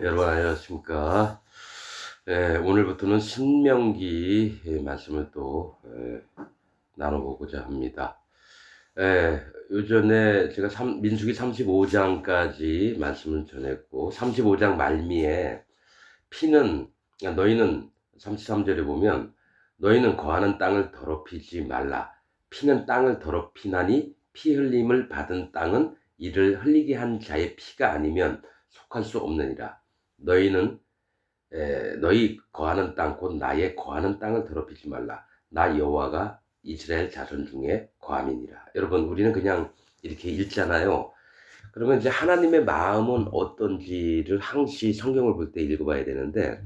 여러분 안녕하십니까. 오늘부터는 신명기 말씀을 또 나눠보고자 합니다. 요전에 제가 민수기 35장까지 말씀을 전했고 35장 말미에 피는 너희는 33절에 보면 너희는 거하는 땅을 더럽히지 말라. 피는 땅을 더럽히나니 피 흘림을 받은 땅은 이를 흘리게 한 자의 피가 아니면 속할 수 없느니라. 너희는 너희 거하는 땅 곧 나의 거하는 땅을 더럽히지 말라. 나 여호와가 이스라엘 자손 중에 거함이니라. 여러분 우리는 그냥 이렇게 읽잖아요. 그러면 이제 하나님의 마음은 어떤지를 항시 성경을 볼 때 읽어봐야 되는데,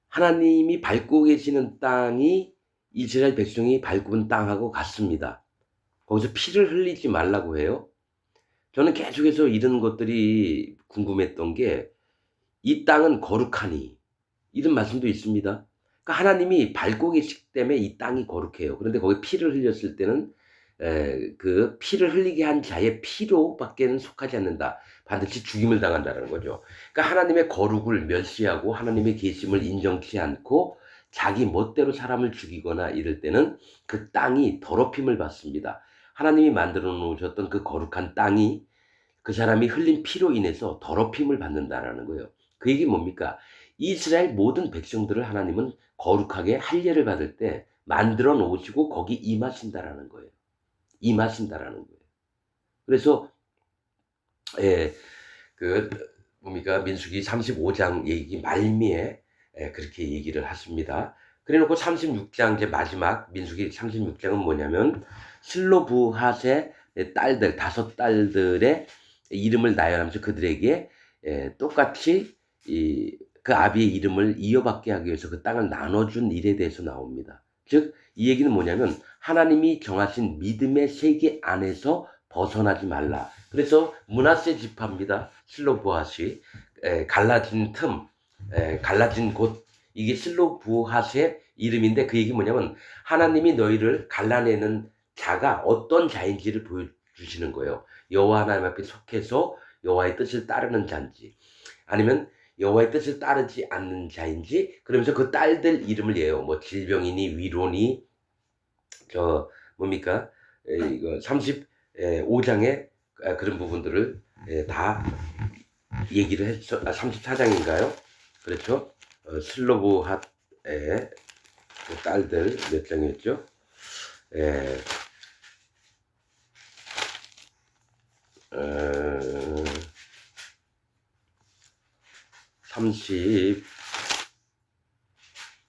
하나님이 밟고 계시는 땅이 이스라엘 백성이 밟은 땅하고 같습니다. 거기서 피를 흘리지 말라고 해요. 저는 계속해서 이런 것들이 궁금했던 게, 이 땅은 거룩하니, 이런 말씀도 있습니다. 그러니까 하나님이 밟고 계시기 때문에 이 땅이 거룩해요. 그런데 거기 피를 흘렸을 때는 그 피를 흘리게 한 자의 피로밖에는 속하지 않는다. 반드시 죽임을 당한다는 거죠. 그러니까 하나님의 거룩을 멸시하고 하나님의 계심을 인정치 않고 자기 멋대로 사람을 죽이거나 이럴 때는 그 땅이 더럽힘을 받습니다. 하나님이 만들어 놓으셨던 그 거룩한 땅이 그 사람이 흘린 피로 인해서 더럽힘을 받는다라는 거예요. 그 얘기 뭡니까? 이스라엘 모든 백성들을 하나님은 거룩하게 할례를 받을 때 만들어 놓으시고 거기 임하신다라는 거예요. 임하신다라는 거예요. 그래서 예, 그 뭡니까? 민수기 35장 얘기 말미에 그렇게 얘기를 하십니다. 그래놓고 36장 이제 마지막 민수기 36장은 뭐냐면 슬로브핫의 딸들 5딸들의 이름을 나열하면서 그들에게 똑같이 그 아비의 이름을 이어받게 하기 위해서 그 땅을 나눠준 일에 대해서 나옵니다. 즉 이 얘기는 뭐냐면 하나님이 정하신 믿음의 세계 안에서 벗어나지 말라. 그래서 므낫세 지파입니다. 슬로브핫이 갈라진 틈, 갈라진 곳, 이게 슬로브핫의 이름인데 그 얘기 뭐냐면 하나님이 너희를 갈라내는 자가 어떤 자인지를 보여주시는 거예요. 여호와 하나님 앞에 속해서 여호와의 뜻을 따르는 자인지 아니면 여호와의 뜻을 따르지 않는 자인지, 그러면서 그 딸들 이름을 예요. 뭐 질병이니 위로니 저 뭡니까? 이거 35장에 그런 부분들을 다 얘기를 했죠. 34장인가요? 그렇죠? 슬로브핫의 딸들 몇 장이었죠? 에, 어, 30,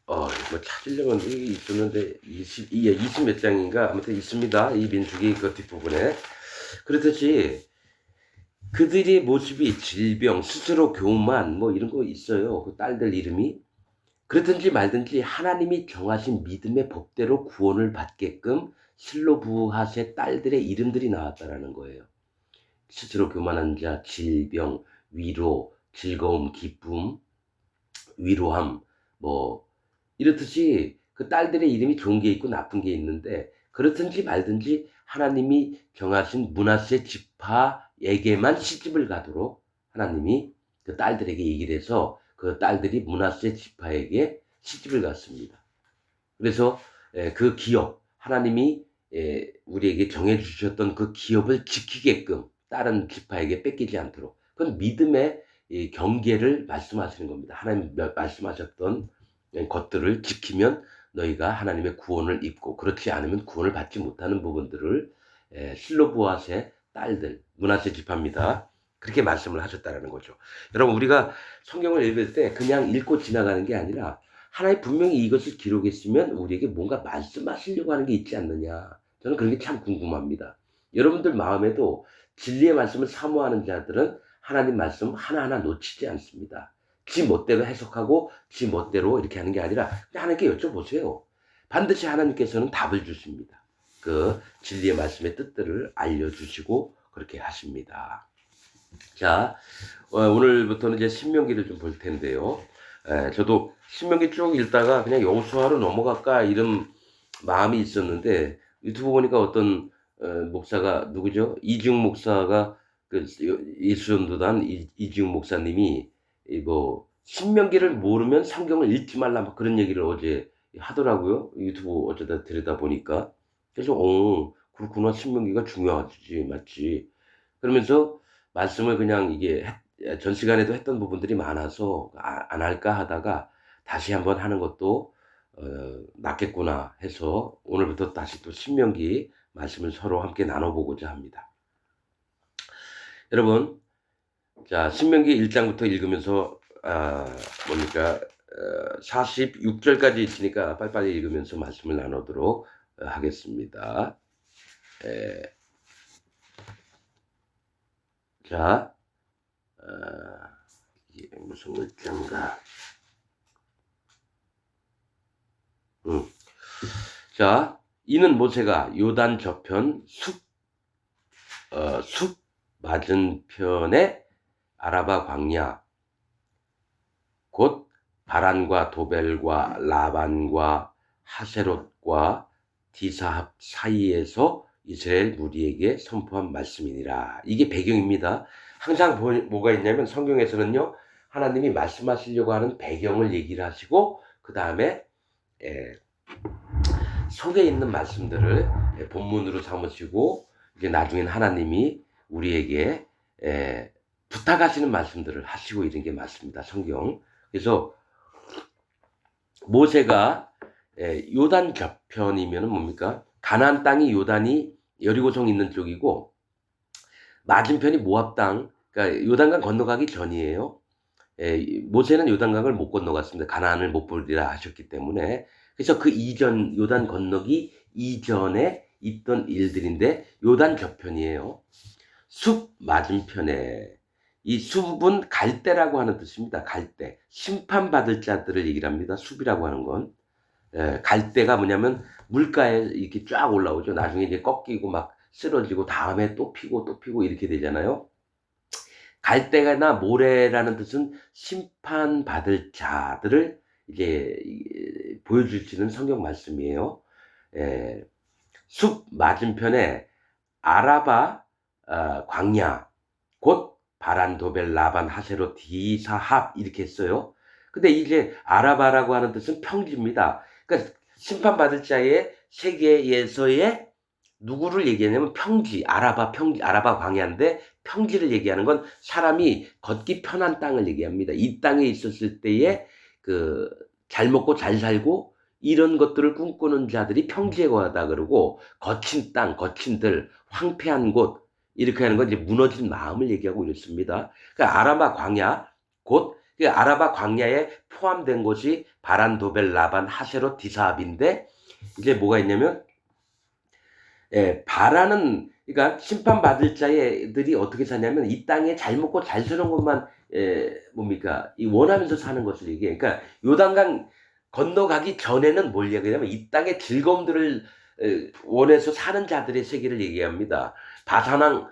이거 찾으려면 이게 있었는데, 20 몇 장인가? 아무튼 있습니다. 이 민수기 그 뒷부분에. 그렇듯이 그들의 모습이 질병, 스스로 교만, 뭐 이런 거 있어요. 그 딸들 이름이. 그렇든지 말든지 하나님이 정하신 믿음의 법대로 구원을 받게끔 슬로브핫의 딸들의 이름들이 나왔다라는 거예요. 스스로 교만한 자, 질병, 위로, 즐거움, 기쁨, 위로함, 뭐 이렇듯이 그 딸들의 이름이 좋은 게 있고 나쁜 게 있는데, 그렇든지 말든지 하나님이 정하신 므낫세 지파에게만 시집을 가도록 하나님이 그 딸들에게 얘기를 해서 그 딸들이 므낫세 지파에게 시집을 갔습니다. 그래서 그 기업, 하나님이 우리에게 정해주셨던 그 기업을 지키게끔 다른 지파에게 뺏기지 않도록, 그건 믿음의 경계를 말씀하시는 겁니다. 하나님 말씀하셨던 것들을 지키면 너희가 하나님의 구원을 입고, 그렇지 않으면 구원을 받지 못하는 부분들을 슬로브핫의 딸들, 므낫세 지파입니다. 그렇게 말씀을 하셨다는 거죠. 여러분 우리가 성경을 읽을 때 그냥 읽고 지나가는 게 아니라 하나님 분명히 이것을 기록했으면 우리에게 뭔가 말씀하시려고 하는 게 있지 않느냐. 저는 그런 게 참 궁금합니다. 여러분들 마음에도 진리의 말씀을 사모하는 자들은 하나님 말씀 하나하나 놓치지 않습니다. 지 멋대로 해석하고 지 멋대로 이렇게 하는 게 아니라 하나님께 여쭤보세요. 반드시 하나님께서는 답을 주십니다. 그 진리의 말씀의 뜻들을 알려주시고 그렇게 하십니다. 자, 오늘부터는 이제 신명기를 좀 볼 텐데요. 저도 신명기 쭉 읽다가 그냥 여호수아로 넘어갈까 이런 마음이 있었는데, 유튜브 보니까 어떤 목사가 누구죠? 이중 목사가 그 예수전도단 이지웅 목사님이 뭐 신명기를 모르면 성경을 읽지 말라 막 그런 얘기를 어제 하더라고요. 유튜브 어쩌다 들여다 보니까. 그래서 그렇구나. 신명기가 중요하지. 맞지. 그러면서 말씀을 그냥 이게 전 시간에도 했던 부분들이 많아서 안 할까 하다가 다시 한번 하는 것도 낫겠구나 해서 오늘부터 다시 또 신명기 말씀을 서로 함께 나눠보고자 합니다. 여러분, 자, 신명기 1장부터 읽으면서, 뭡니까, 46절까지 있으니까 빨리빨리 읽으면서 말씀을 나누도록 하겠습니다. 자, 이게 무슨 글자인가. 자, 이는 모세가 요단 저편 숲 맞은편에 아라바 광야, 곧 바란과 도벨과 라반과 하세롯과 디사합 사이에서 이스라엘 무리에게 선포한 말씀이니라. 이게 배경입니다. 항상 뭐가 있냐면 성경에서는요, 하나님이 말씀하시려고 하는 배경을 얘기를 하시고 그 다음에 속에 있는 말씀들을 본문으로 삼으시고 이제 나중엔 하나님이 우리에게 부탁하시는 말씀들을 하시고 이런 게 맞습니다. 성경. 그래서 모세가 요단 저편이면 뭡니까? 가나안 땅이 요단이 여리고성 있는 쪽이고 맞은편이 모압 땅, 그러니까 요단강 건너가기 전이에요. 모세는 요단강을 못 건너갔습니다. 가나안을 못 보리라 하셨기 때문에. 그래서 그 이전, 요단 건너기 이전에 있던 일들인데 요단 저편이에요. 숲 맞은편에, 이 숲은 갈대라고 하는 뜻입니다. 갈대. 심판받을 자들을 얘기를 합니다. 숲이라고 하는 건. 갈대가 뭐냐면 물가에 이렇게 쫙 올라오죠. 나중에 이제 꺾이고 막 쓰러지고 다음에 또 피고 또 피고 이렇게 되잖아요. 갈대나 모래라는 뜻은 심판받을 자들을 이제 보여주시는 성경 말씀이에요. 숲 맞은편에 아라바 광야, 곧 바란, 도벨, 라반, 하세로, 디사합 이렇게 했어요. 근데 이제 아라바라고 하는 뜻은 평지입니다. 그러니까 심판받을 자의 세계에서의 누구를 얘기하냐면 평지, 아라바 광야인데 평지를 얘기하는 건 사람이 걷기 편한 땅을 얘기합니다. 이 땅에 있었을 때에 잘 먹고 잘 살고 이런 것들을 꿈꾸는 자들이 평지에 거하다 그러고 거친 땅, 거친들, 황폐한 곳 이렇게 하는 건 이제 무너진 마음을 얘기하고 이렇습니다. 그러니까 아라바 광야, 곧 아라바 광야에 포함된 곳이 바란, 도벨, 라반, 하세롯, 디사합인데 이제 뭐가 있냐면 바라는, 그러니까 심판받을 자들이 어떻게 사냐면 이 땅에 잘 먹고 잘 사는 것만 뭡니까 이 원하면서 사는 것을 얘기해. 그러니까 요단강 건너가기 전에는 뭘 얘기하냐면 이 땅의 즐거움들을 원해서 사는 자들의 세계를 얘기합니다. 바산왕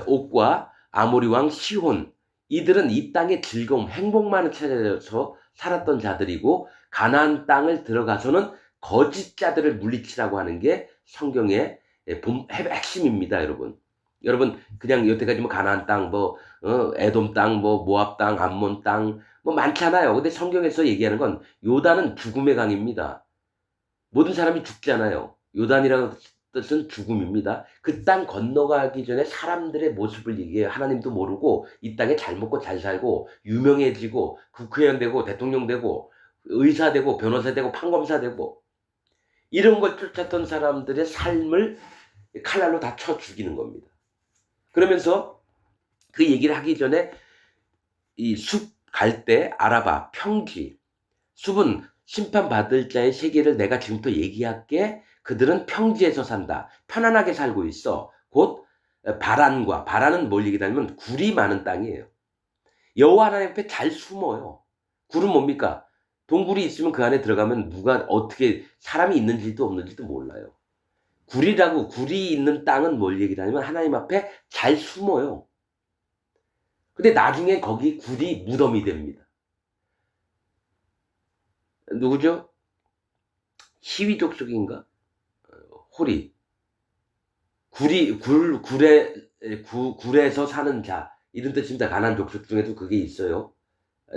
옥과 아모리 왕 시혼, 이들은 이 땅의 즐거움, 행복만을 찾아서 살았던 자들이고 가나안 땅을 들어가서는 거짓 자들을 물리치라고 하는 게 성경의 핵심입니다, 여러분. 여러분 그냥 여태까지 뭐 가나안 땅, 에돔 땅, 모압 땅, 암몬 땅 많잖아요. 근데 성경에서 얘기하는 건 요단은 죽음의 강입니다. 모든 사람이 죽잖아요. 요단이라는 뜻은 죽음입니다. 그 땅 건너가기 전에 사람들의 모습을 얘기해요. 하나님도 모르고 이 땅에 잘 먹고 잘 살고 유명해지고 국회의원 되고 대통령 되고 의사 되고 변호사 되고 판검사 되고 이런 걸 쫓았던 사람들의 삶을 칼날로 다 쳐 죽이는 겁니다. 그러면서 그 얘기를 하기 전에 이 숲, 갈대, 아라바, 평지, 숲은 심판받을 자의 세계를 내가 지금부터 얘기할게. 그들은 평지에서 산다. 편안하게 살고 있어. 곧 바란은 뭘 얘기하냐면 굴이 많은 땅이에요. 여호와 하나님 앞에 잘 숨어요. 굴은 뭡니까? 동굴이 있으면 그 안에 들어가면 누가 어떻게 사람이 있는지도 없는지도 몰라요. 굴이 있는 땅은 뭘 얘기하냐면 하나님 앞에 잘 숨어요. 근데 나중에 거기 굴이 무덤이 됩니다. 누구죠? 히위족 속인가? 호리. 굴에 굴에서 사는 자 이런 뜻입니다. 가나안 족속 중에도 그게 있어요.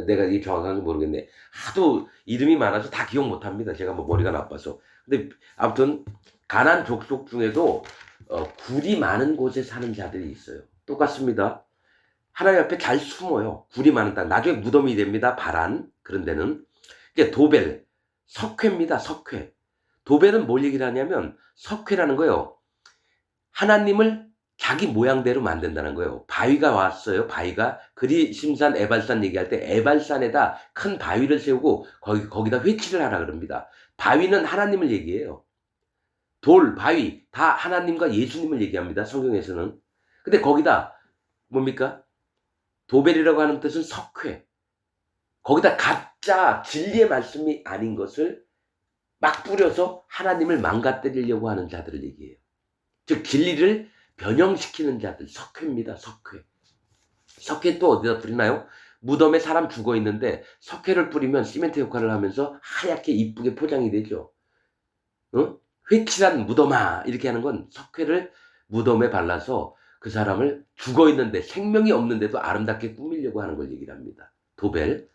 내가 이게 정확한지 모르겠네. 하도 이름이 많아서 다 기억 못합니다. 제가 뭐 머리가 나빠서. 근데 아무튼 가나안 족속 중에도 굴이 많은 곳에 사는 자들이 있어요. 똑같습니다. 하나님 앞에 잘 숨어요. 굴이 많은 땅. 나중에 무덤이 됩니다. 바란 그런 데는. 이게 도벨, 석회입니다. 석회. 도벨은 뭘 얘기를 하냐면 석회라는 거예요. 하나님을 자기 모양대로 만든다는 거예요. 바위가 왔어요. 바위가 그리심산 에발산 얘기할 때 에발산에다 큰 바위를 세우고 거기다 회치를 하라 그럽니다. 바위는 하나님을 얘기해요. 돌, 바위 다 하나님과 예수님을 얘기합니다. 성경에서는. 근데 거기다 뭡니까? 도벨이라고 하는 뜻은 석회. 거기다 가짜 진리의 말씀이 아닌 것을 막 뿌려서 하나님을 망가뜨리려고 하는 자들을 얘기해요. 즉 진리를 변형시키는 자들, 석회입니다. 석회. 석회 또 어디다 뿌리나요? 무덤에 사람 죽어 있는데 석회를 뿌리면 시멘트 역할을 하면서 하얗게 이쁘게 포장이 되죠. 회칠한 무덤아 이렇게 하는 건 석회를 무덤에 발라서 그 사람을 죽어 있는데 생명이 없는데도 아름답게 꾸미려고 하는 걸 얘기를 합니다. 도벨,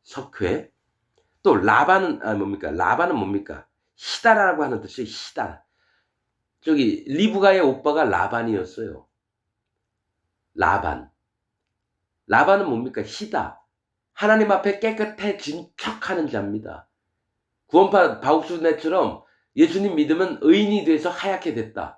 석회. 또 라반은 뭡니까? 라반은 뭡니까? 히다라고 하는 뜻이 히다. 저기 리브가의 오빠가 라반이었어요. 라반. 라반은 뭡니까? 히다. 하나님 앞에 깨끗해진 척하는 자입니다. 구원파 바옥수네처럼 예수님 믿으면 의인이 돼서 하얗게 됐다.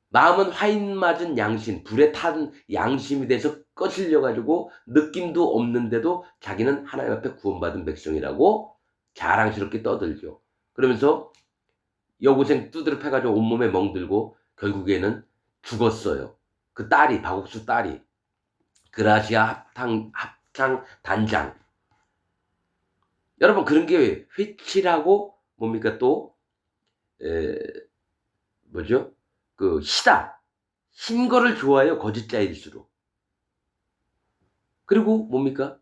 마음은 화인 맞은 양심, 불에 탄 양심이 돼서 꺼질려가지고 느낌도 없는데도 자기는 하나님 앞에 구원받은 백성이라고 자랑스럽게 떠들죠. 그러면서 여고생 두드려 패가지고 온몸에 멍들고 결국에는 죽었어요. 그 딸이, 박옥수 딸이. 그라시아 합창 단장. 여러분 그런 게 회칠하고 뭡니까 또 뭐죠? 그 희다. 흰 거를 좋아해요. 거짓자일수록. 그리고 뭡니까?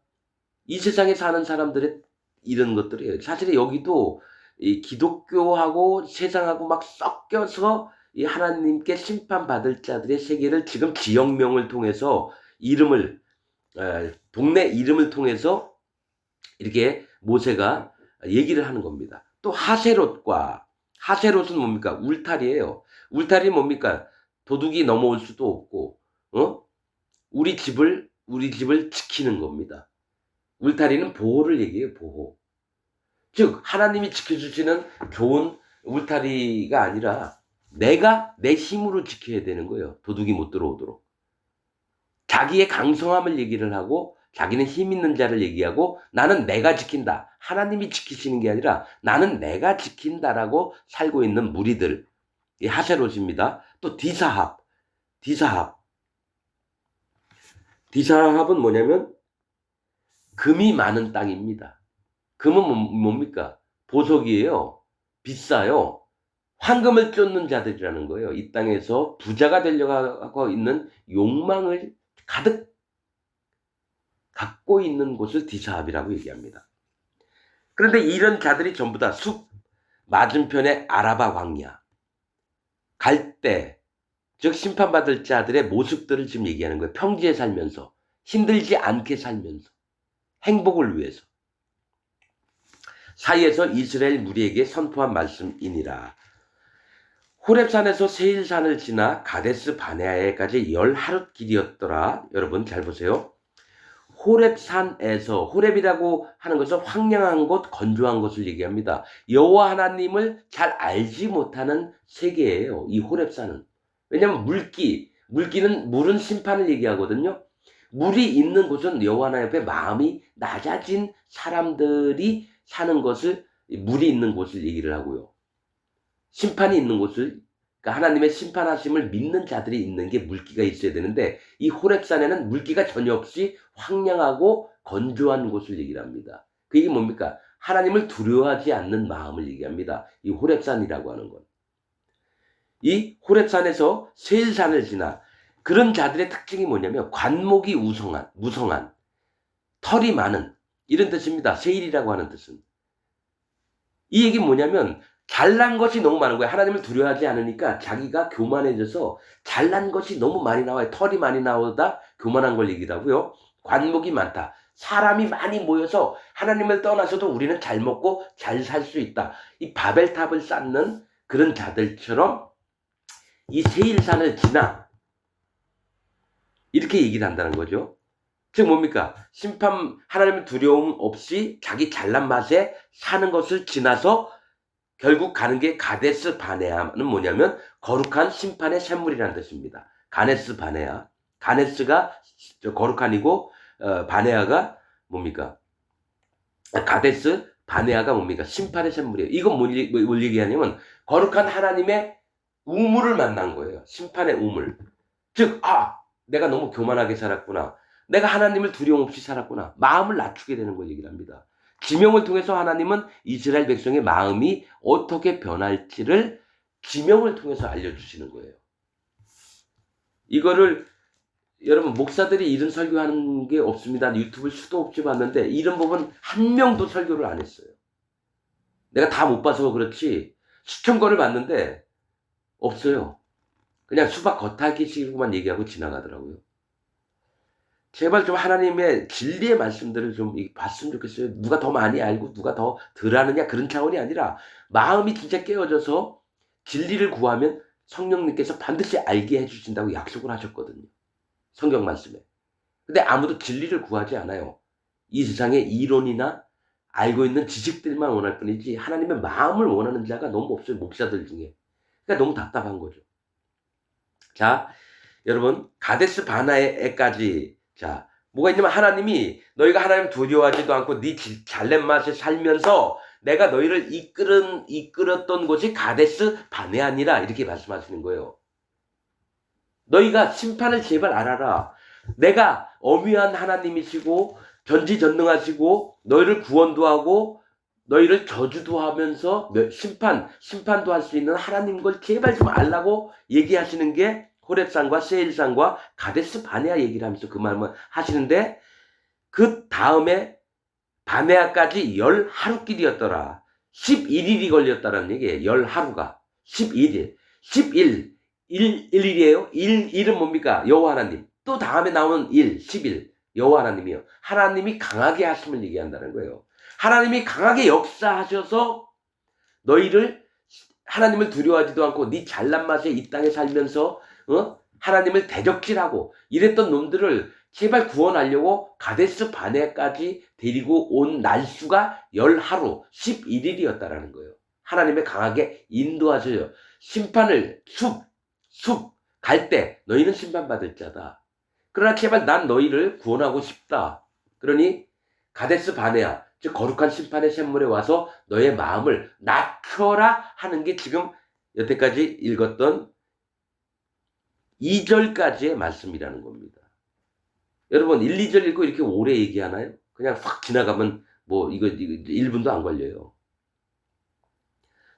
이 세상에 사는 사람들의 이런 것들이에요. 사실 여기도 이 기독교하고 세상하고 막 섞여서 이 하나님께 심판받을 자들의 세계를 지금 지역명을 통해서 이름을 동네 이름을 통해서 이렇게 모세가 얘기를 하는 겁니다. 또 하세롯은 뭡니까? 울타리예요. 울타리 뭡니까? 도둑이 넘어올 수도 없고 우리 집을 지키는 겁니다. 울타리는 보호를 얘기해요. 보호. 즉 하나님이 지켜주시는 좋은 울타리가 아니라 내가 내 힘으로 지켜야 되는 거예요. 도둑이 못 들어오도록. 자기의 강성함을 얘기를 하고 자기는 힘 있는 자를 얘기하고 나는 내가 지킨다. 하나님이 지키시는 게 아니라 나는 내가 지킨다라고 살고 있는 무리들. 이 하세롯입니다. 또 디사합. 디사합은 뭐냐면 금이 많은 땅입니다. 금은 뭡니까? 보석이에요. 비싸요. 황금을 쫓는 자들이라는 거예요. 이 땅에서 부자가 되려고 하고 있는 욕망을 가득 갖고 있는 곳을 디사합이라고 얘기합니다. 그런데 이런 자들이 전부 다 숲 맞은편의 아라바 광야, 갈대, 즉 심판받을 자들의 모습들을 지금 얘기하는 거예요. 평지에 살면서, 힘들지 않게 살면서, 행복을 위해서. 사이에서 이스라엘 무리에게 선포한 말씀이니라. 호렙산에서 세일산을 지나 가데스 바네아에까지 10하룻 길이었더라. 여러분 잘 보세요. 호렙산에서, 호렙이라고 하는 것은 황량한 곳, 건조한 곳을 얘기합니다. 여호와 하나님을 잘 알지 못하는 세계예요. 이 호렙산은. 왜냐하면 물기는 물은 심판을 얘기하거든요. 물이 있는 곳은 여호와 하나님 앞에 마음이 낮아진 사람들이 사는 것을, 물이 있는 곳을 얘기를 하고요. 심판이 있는 곳을, 그러니까 하나님의 심판하심을 믿는 자들이 있는 게 물기가 있어야 되는데 이 호렙산에는 물기가 전혀 없이 황량하고 건조한 곳을 얘기를 합니다. 그게 뭡니까? 하나님을 두려워하지 않는 마음을 얘기합니다. 이 호렙산이라고 하는 건. 이 호렙산에서 세일산을 지나 그런 자들의 특징이 뭐냐면 관목이 무성한, 털이 많은 이런 뜻입니다. 세일이라고 하는 뜻은. 이 얘기는 뭐냐면 잘난 것이 너무 많은 거예요. 하나님을 두려워하지 않으니까 자기가 교만해져서 잘난 것이 너무 많이 나와요. 털이 많이 나오다 교만한 걸 얘기하고요. 관목이 많다. 사람이 많이 모여서 하나님을 떠나서도 우리는 잘 먹고 잘 살 수 있다. 이 바벨탑을 쌓는 그런 자들처럼 이 세일산을 지나 이렇게 얘기를 한다는 거죠. 즉 뭡니까? 심판, 하나님의 두려움 없이 자기 잘난 맛에 사는 것을 지나서 결국 가는 게 가데스 바네아는 뭐냐면 거룩한 심판의 샘물이라는 뜻입니다. 가데스 바네아. 가데스가 거룩한이고 바네아가 뭡니까? 가데스 바네아가 뭡니까? 심판의 샘물이에요. 이건 뭘 얘기하냐면 거룩한 하나님의 우물을 만난 거예요. 심판의 우물. 즉 내가 너무 교만하게 살았구나. 내가 하나님을 두려움 없이 살았구나. 마음을 낮추게 되는 걸 얘기를 합니다. 지명을 통해서 하나님은 이스라엘 백성의 마음이 어떻게 변할지를 지명을 통해서 알려주시는 거예요. 이거를 여러분 목사들이 이런 설교하는 게 없습니다. 유튜브 수도 없이 봤는데 이런 부분 한 명도 설교를 안 했어요. 내가 다 못 봐서 그렇지 수천 건을 봤는데 없어요. 그냥 수박 겉핥기식으로만 얘기하고 지나가더라고요. 제발 좀 하나님의 진리의 말씀들을 좀 봤으면 좋겠어요. 누가 더 많이 알고 누가 더 덜 아느냐 그런 차원이 아니라 마음이 진짜 깨어져서 진리를 구하면 성령님께서 반드시 알게 해주신다고 약속을 하셨거든요. 성경 말씀에. 근데 아무도 진리를 구하지 않아요. 이 세상에 이론이나 알고 있는 지식들만 원할 뿐이지 하나님의 마음을 원하는 자가 너무 없어요. 목사들 중에. 그러니까 너무 답답한 거죠. 자, 여러분 가데스 바네아까지 자 뭐가 있냐면 하나님이 너희가 하나님 두려워하지도 않고 네 잘난 맛에 살면서 내가 너희를 이끌었던 곳이 가데스 바네아니라 이렇게 말씀하시는 거예요. 너희가 심판을 제발 알아라. 내가 엄위한 하나님이시고 전지전능하시고 너희를 구원도 하고 너희를 저주도 하면서 심판도 할 수 있는 하나님 걸 제발 좀 알라고 얘기하시는 게 호렙산과 세일산과 가데스 바네아 얘기를 하면서 그 말을 하시는데 그 다음에 바네아까지 10하루길이었더라. 11일이 걸렸다는 얘기예요. 10하루가. 11일. 11일이에요. 1은 뭡니까? 여호와 하나님. 또 다음에 나오는 10일. 여호와 하나님이요. 하나님이 강하게 하심을 얘기한다는 거예요. 하나님이 강하게 역사하셔서 너희를 하나님을 두려워하지도 않고 네 잘난 맛에 이 땅에 살면서 하나님을 대적질하고 이랬던 놈들을 제발 구원하려고 가데스 바네아까지 데리고 온 날수가 10하루 11일이었다라는 거예요. 하나님의 강하게 인도하셔요. 심판을 숲 갈 때 너희는 심판받을 자다. 그러나 제발 난 너희를 구원하고 싶다. 그러니 가데스 바네아 즉 거룩한 심판의 샘물에 와서 너의 마음을 낮춰라 하는 게 지금 여태까지 읽었던 2절까지의 말씀이라는 겁니다. 여러분 1, 2절 읽고 이렇게 오래 얘기하나요? 그냥 확 지나가면 뭐 이거 1분도 안 걸려요.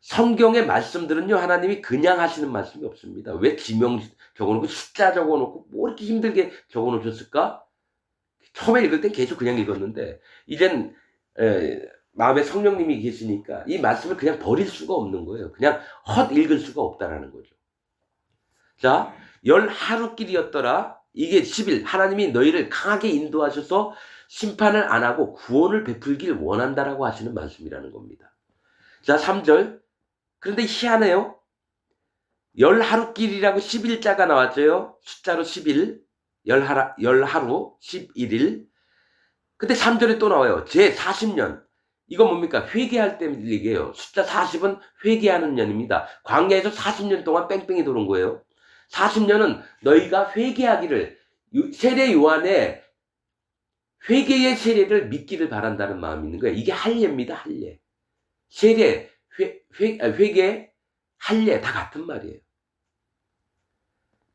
성경의 말씀들은요 하나님이 그냥 하시는 말씀이 없습니다. 왜 지명 적어놓고 숫자 적어놓고 뭐 이렇게 힘들게 적어놓으셨을까? 처음에 읽을 땐 계속 그냥 읽었는데 이젠 마음에 성령님이 계시니까 이 말씀을 그냥 버릴 수가 없는 거예요. 그냥 헛 읽을 수가 없다라는 거죠. 자, 10하루길이었더라. 이게 10일. 하나님이 너희를 강하게 인도하셔서 심판을 안 하고 구원을 베풀길 원한다라고 하시는 말씀이라는 겁니다. 자, 3절. 그런데 희한해요. 10하루길이라고 11자가 나왔죠. 숫자로 11. 10하루, 11일. 근데 3절에 또 나와요. 제 40년. 이건 뭡니까? 회개할 때 얘기해요. 숫자 40은 회개하는 년입니다. 광야에서 40년 동안 뺑뺑이 도는 거예요. 40년은 너희가 회개하기를 세례 요한의 회개의 세례를 믿기를 바란다는 마음이 있는 거예요. 이게 할례입니다. 할례. 세례, 회개, 할례 다 같은 말이에요.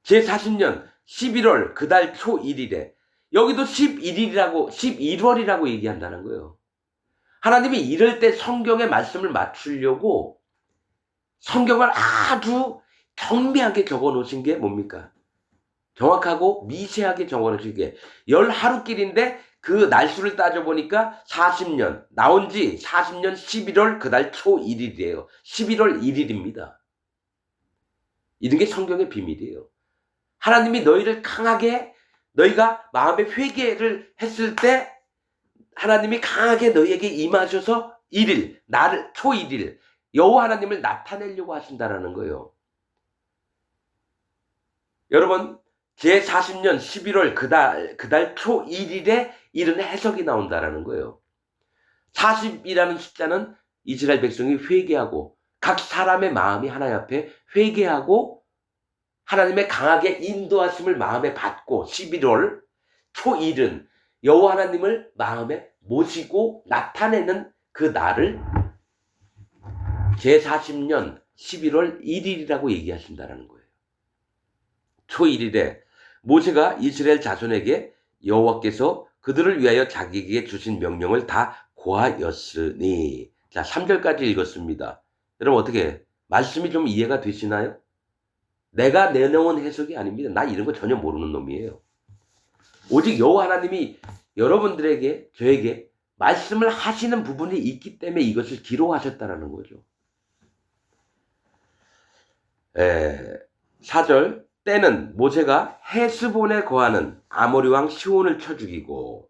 제 40년 11월 그달 초 1일에 여기도 11월이라고 얘기한다는 거예요. 하나님이 이럴 때 성경의 말씀을 맞추려고 성경을 아주 경미하게 적어 놓으신 게 뭡니까? 정확하고 미세하게 적어 놓으신 게 10하루길인데 그 날수를 따져보니까 40년, 나온 지 40년 11월 그달 초 1일이에요. 11월 1일입니다. 이런 게 성경의 비밀이에요. 하나님이 너희를 강하게, 너희가 마음의 회개를 했을 때 하나님이 강하게 너희에게 임하셔서 1일, 나를 초 1일, 여호와 하나님을 나타내려고 하신다라는 거예요. 여러분, 제40년 11월 그달 초 1일에 이런 해석이 나온다라는 거예요. 40이라는 숫자는 이스라엘 백성이 회개하고 각 사람의 마음이 하나님 앞에 회개하고 하나님의 강하게 인도하심을 마음에 받고 11월 초 1은 여호와 하나님을 마음에 모시고 나타내는 그 날을 제40년 11월 1일이라고 얘기하신다는 거예요. 초 1일에 모세가 이스라엘 자손에게 여호와께서 그들을 위하여 자기에게 주신 명령을 다 고하였으니. 자, 3절까지 읽었습니다. 여러분 어떻게 말씀이 좀 이해가 되시나요? 내가 내놓은 해석이 아닙니다. 나 이런 거 전혀 모르는 놈이에요. 오직 여호와 하나님이 여러분들에게, 저에게 말씀을 하시는 부분이 있기 때문에 이것을 기록하셨다라는 거죠. 4절, 때는 모세가 헤스본에 거하는 아모리 왕 시온을 쳐 죽이고.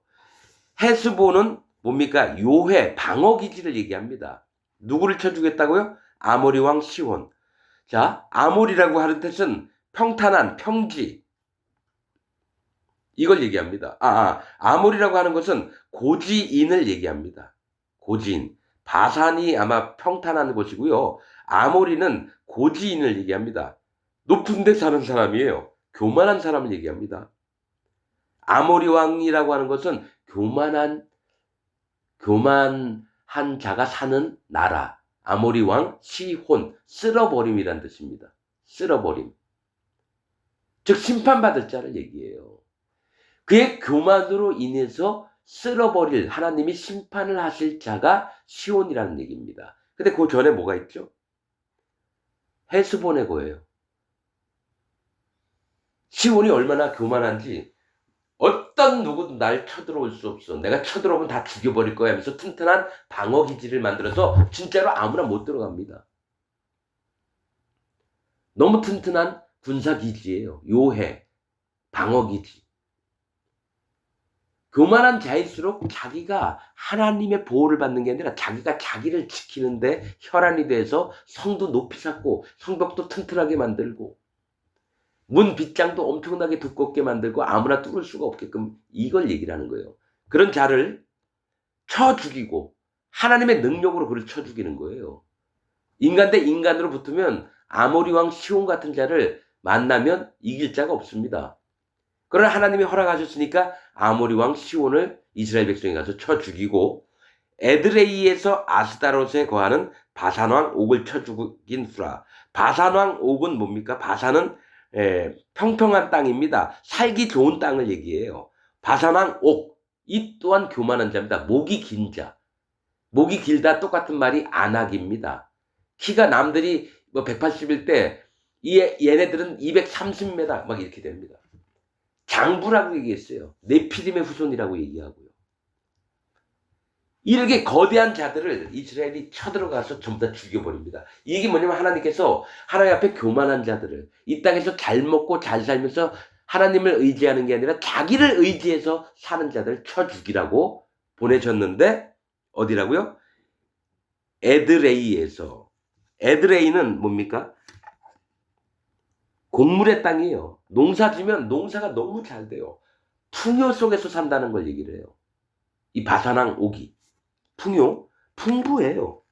헤스본은 뭡니까? 요해, 방어기지를 얘기합니다. 누구를 쳐 죽였다고요? 아모리 왕 시온. 자, 아모리라고 하는 뜻은 평탄한, 평지, 이걸 얘기합니다. 아모리라고 하는 것은 고지인을 얘기합니다. 고지인. 바산이 아마 평탄한 곳이고요. 아모리는 고지인을 얘기합니다. 높은 데 사는 사람이에요. 교만한 사람을 얘기합니다. 아모리 왕이라고 하는 것은 교만한 자가 사는 나라. 아모리 왕 시혼, 쓸어버림이란 뜻입니다. 쓸어버림. 즉 심판받을 자를 얘기해요. 그의 교만으로 인해서 쓸어버릴, 하나님이 심판을 하실 자가 시온이라는 얘기입니다. 근데 그 전에 뭐가 있죠? 헤스본의 거예요. 시온이 얼마나 교만한지 어떤 누구도 날 쳐들어올 수 없어. 내가 쳐들어오면 다 죽여버릴 거야 하면서 튼튼한 방어기지를 만들어서 진짜로 아무나 못 들어갑니다. 너무 튼튼한 군사기지예요. 요해, 방어기지. 교만한 자일수록 자기가 하나님의 보호를 받는 게 아니라 자기가 자기를 지키는데 혈안이 돼서 성도 높이 쌓고 성벽도 튼튼하게 만들고 문 빗장도 엄청나게 두껍게 만들고 아무나 뚫을 수가 없게끔, 이걸 얘기를 하는 거예요. 그런 자를 쳐 죽이고 하나님의 능력으로 그를 쳐 죽이는 거예요. 인간 대 인간으로 붙으면 아모리 왕 시온 같은 자를 만나면 이길 자가 없습니다. 그러나 하나님이 허락하셨으니까 아모리 왕 시온을 이스라엘 백성이 가서 쳐 죽이고 에드레이에서 아스다롯에 거하는 바산 왕 옥을 쳐 죽인 후라. 바산 왕 옥은 뭡니까? 바산은 평평한 땅입니다. 살기 좋은 땅을 얘기해요. 바산 왕 옥, 이 또한 교만한 자입니다. 목이 긴 자. 목이 길다 똑같은 말이 안악입니다. 키가 남들이 뭐 180일 때 얘네들은 230m 막 이렇게 됩니다. 장부라고 얘기했어요. 네피림의 후손이라고 얘기하고요. 이렇게 거대한 자들을 이스라엘이 쳐들어가서 전부 다 죽여버립니다. 이게 뭐냐면 하나님께서 하나님 앞에 교만한 자들을, 이 땅에서 잘 먹고 잘 살면서 하나님을 의지하는 게 아니라 자기를 의지해서 사는 자들을 쳐 죽이라고 보내셨는데, 어디라고요? 에드레이에서. 에드레이는 뭡니까? 곡물의 땅이에요. 농사 지면 농사가 너무 잘 돼요. 풍요 속에서 산다는 걸 얘기를 해요. 이 바산왕 옥이. 풍요? 풍부해요.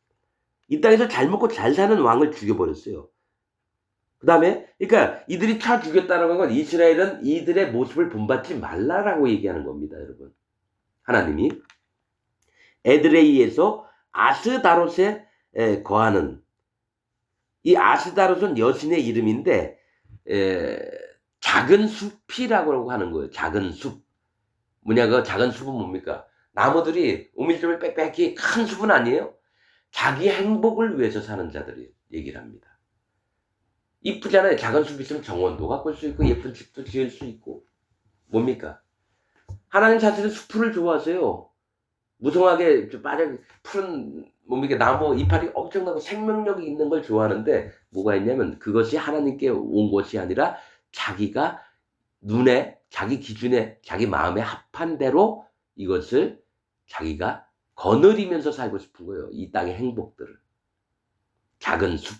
이 땅에서 잘 먹고 잘 사는 왕을 죽여버렸어요. 그 다음에, 그러니까 이들이 쳐 죽였다는 건 이스라엘은 이들의 모습을 본받지 말라라고 얘기하는 겁니다, 여러분. 하나님이. 에드레이에서 아스다롯에 거하는, 이 아스다롯은 여신의 이름인데 작은 숲이라고 하는 거예요. 작은 숲. 뭐냐, 그 작은 숲은 뭡니까? 나무들이 우밀조밀 빽빽히 큰 숲은 아니에요. 자기 행복을 위해서 사는 자들이 얘기를 합니다. 이쁘잖아요. 작은 숲이 있으면 정원도 가꿀 수 있고 예쁜 집도 지을 수 있고. 뭡니까? 하나님 자체는 숲을 좋아하세요. 무성하게 푸른 뭡니까 나무 이파리 엄청나고 생명력이 있는 걸 좋아하는데 뭐가 있냐면 그것이 하나님께 온 것이 아니라 자기가 눈에 자기 기준에 자기 마음에 합한 대로 이것을 자기가 거느리면서 살고 싶은 거예요. 이 땅의 행복들을. 작은 숲.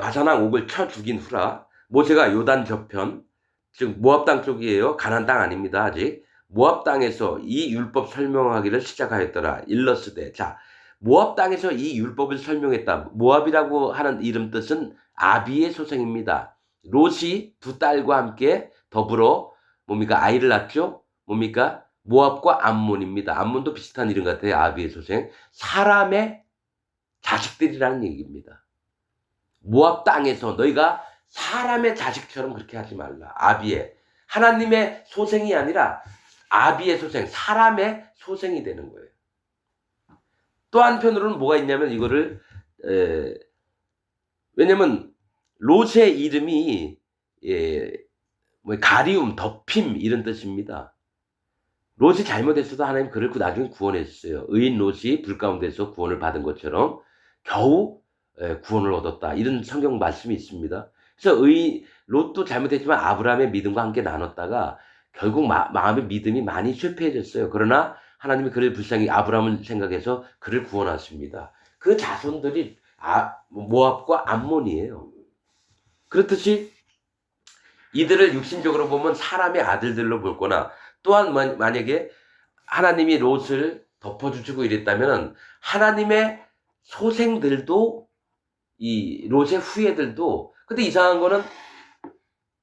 바사랑 옥을 쳐 죽인 후라 모세가 요단 저편 즉 모압 땅 쪽이에요. 가나안 땅 아닙니다. 아직. 모압 땅에서 이 율법 설명하기를 시작하였더라. 일러스되. 자, 모압 땅에서 이 율법을 설명했다. 모압이라고 하는 이름 뜻은 아비의 소생입니다. 롯이 두 딸과 함께 더불어 뭡니까? 아이를 낳죠? 뭡니까? 모압과 암몬입니다. 암몬도 비슷한 이름 같아요. 아비의 소생. 사람의 자식들이라는 얘기입니다. 모압 땅에서 너희가 사람의 자식처럼 그렇게 하지 말라. 아비의. 하나님의 소생이 아니라 아비의 소생, 사람의 소생이 되는 거예요. 또 한편으로는 뭐가 있냐면 이거를 왜냐면 롯의 이름이 가리움, 덮임 이런 뜻입니다. 롯이 잘못했어도 하나님 그를 나중에 구원했어요. 의인 롯이 불 가운데서 구원을 받은 것처럼 겨우 구원을 얻었다. 이런 성경 말씀이 있습니다. 그래서 롯도 잘못했지만 아브라함의 믿음과 함께 나눴다가 결국 마음의 믿음이 많이 쇠폐해졌어요. 그러나 하나님이 그를 불쌍히 아브라함을 생각해서 그를 구원하십니다. 그 자손들이 모압과 암몬이에요. 그렇듯이 이들을 육신적으로 보면 사람의 아들들로 볼 거나 또한 만약에 하나님이 롯을 덮어주시고 이랬다면 하나님의 소생들도 이 롯의 후예들도 근데 이상한 거는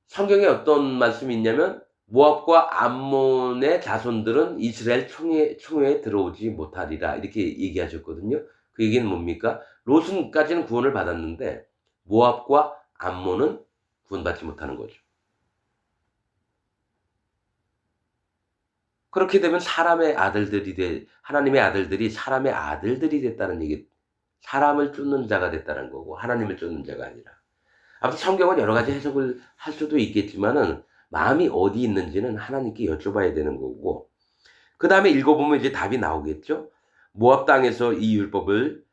성경에 어떤 말씀이 있냐면 모압과 암몬의 자손들은 이스라엘 총회에 들어오지 못하리라 이렇게 얘기하셨거든요. 그 얘기는 뭡니까? 롯은까지는 구원을 받았는데 모압과 암몬은 구원받지 못하는 거죠. 그렇게 되면 하나님의 아들들이 사람의 아들들이 됐다는 얘기, 사람을 쫓는 자가 됐다는 거고 하나님을 쫓는 자가 아니라. 아무튼 성경은 여러 가지 해석을 할 수도 있겠지만은 마음이 어디 있는지는 하나님께 여쭤봐야 되는 거고 그 다음에 읽어보면 이제 답이 나오겠죠. 모압 땅에서 이 율법을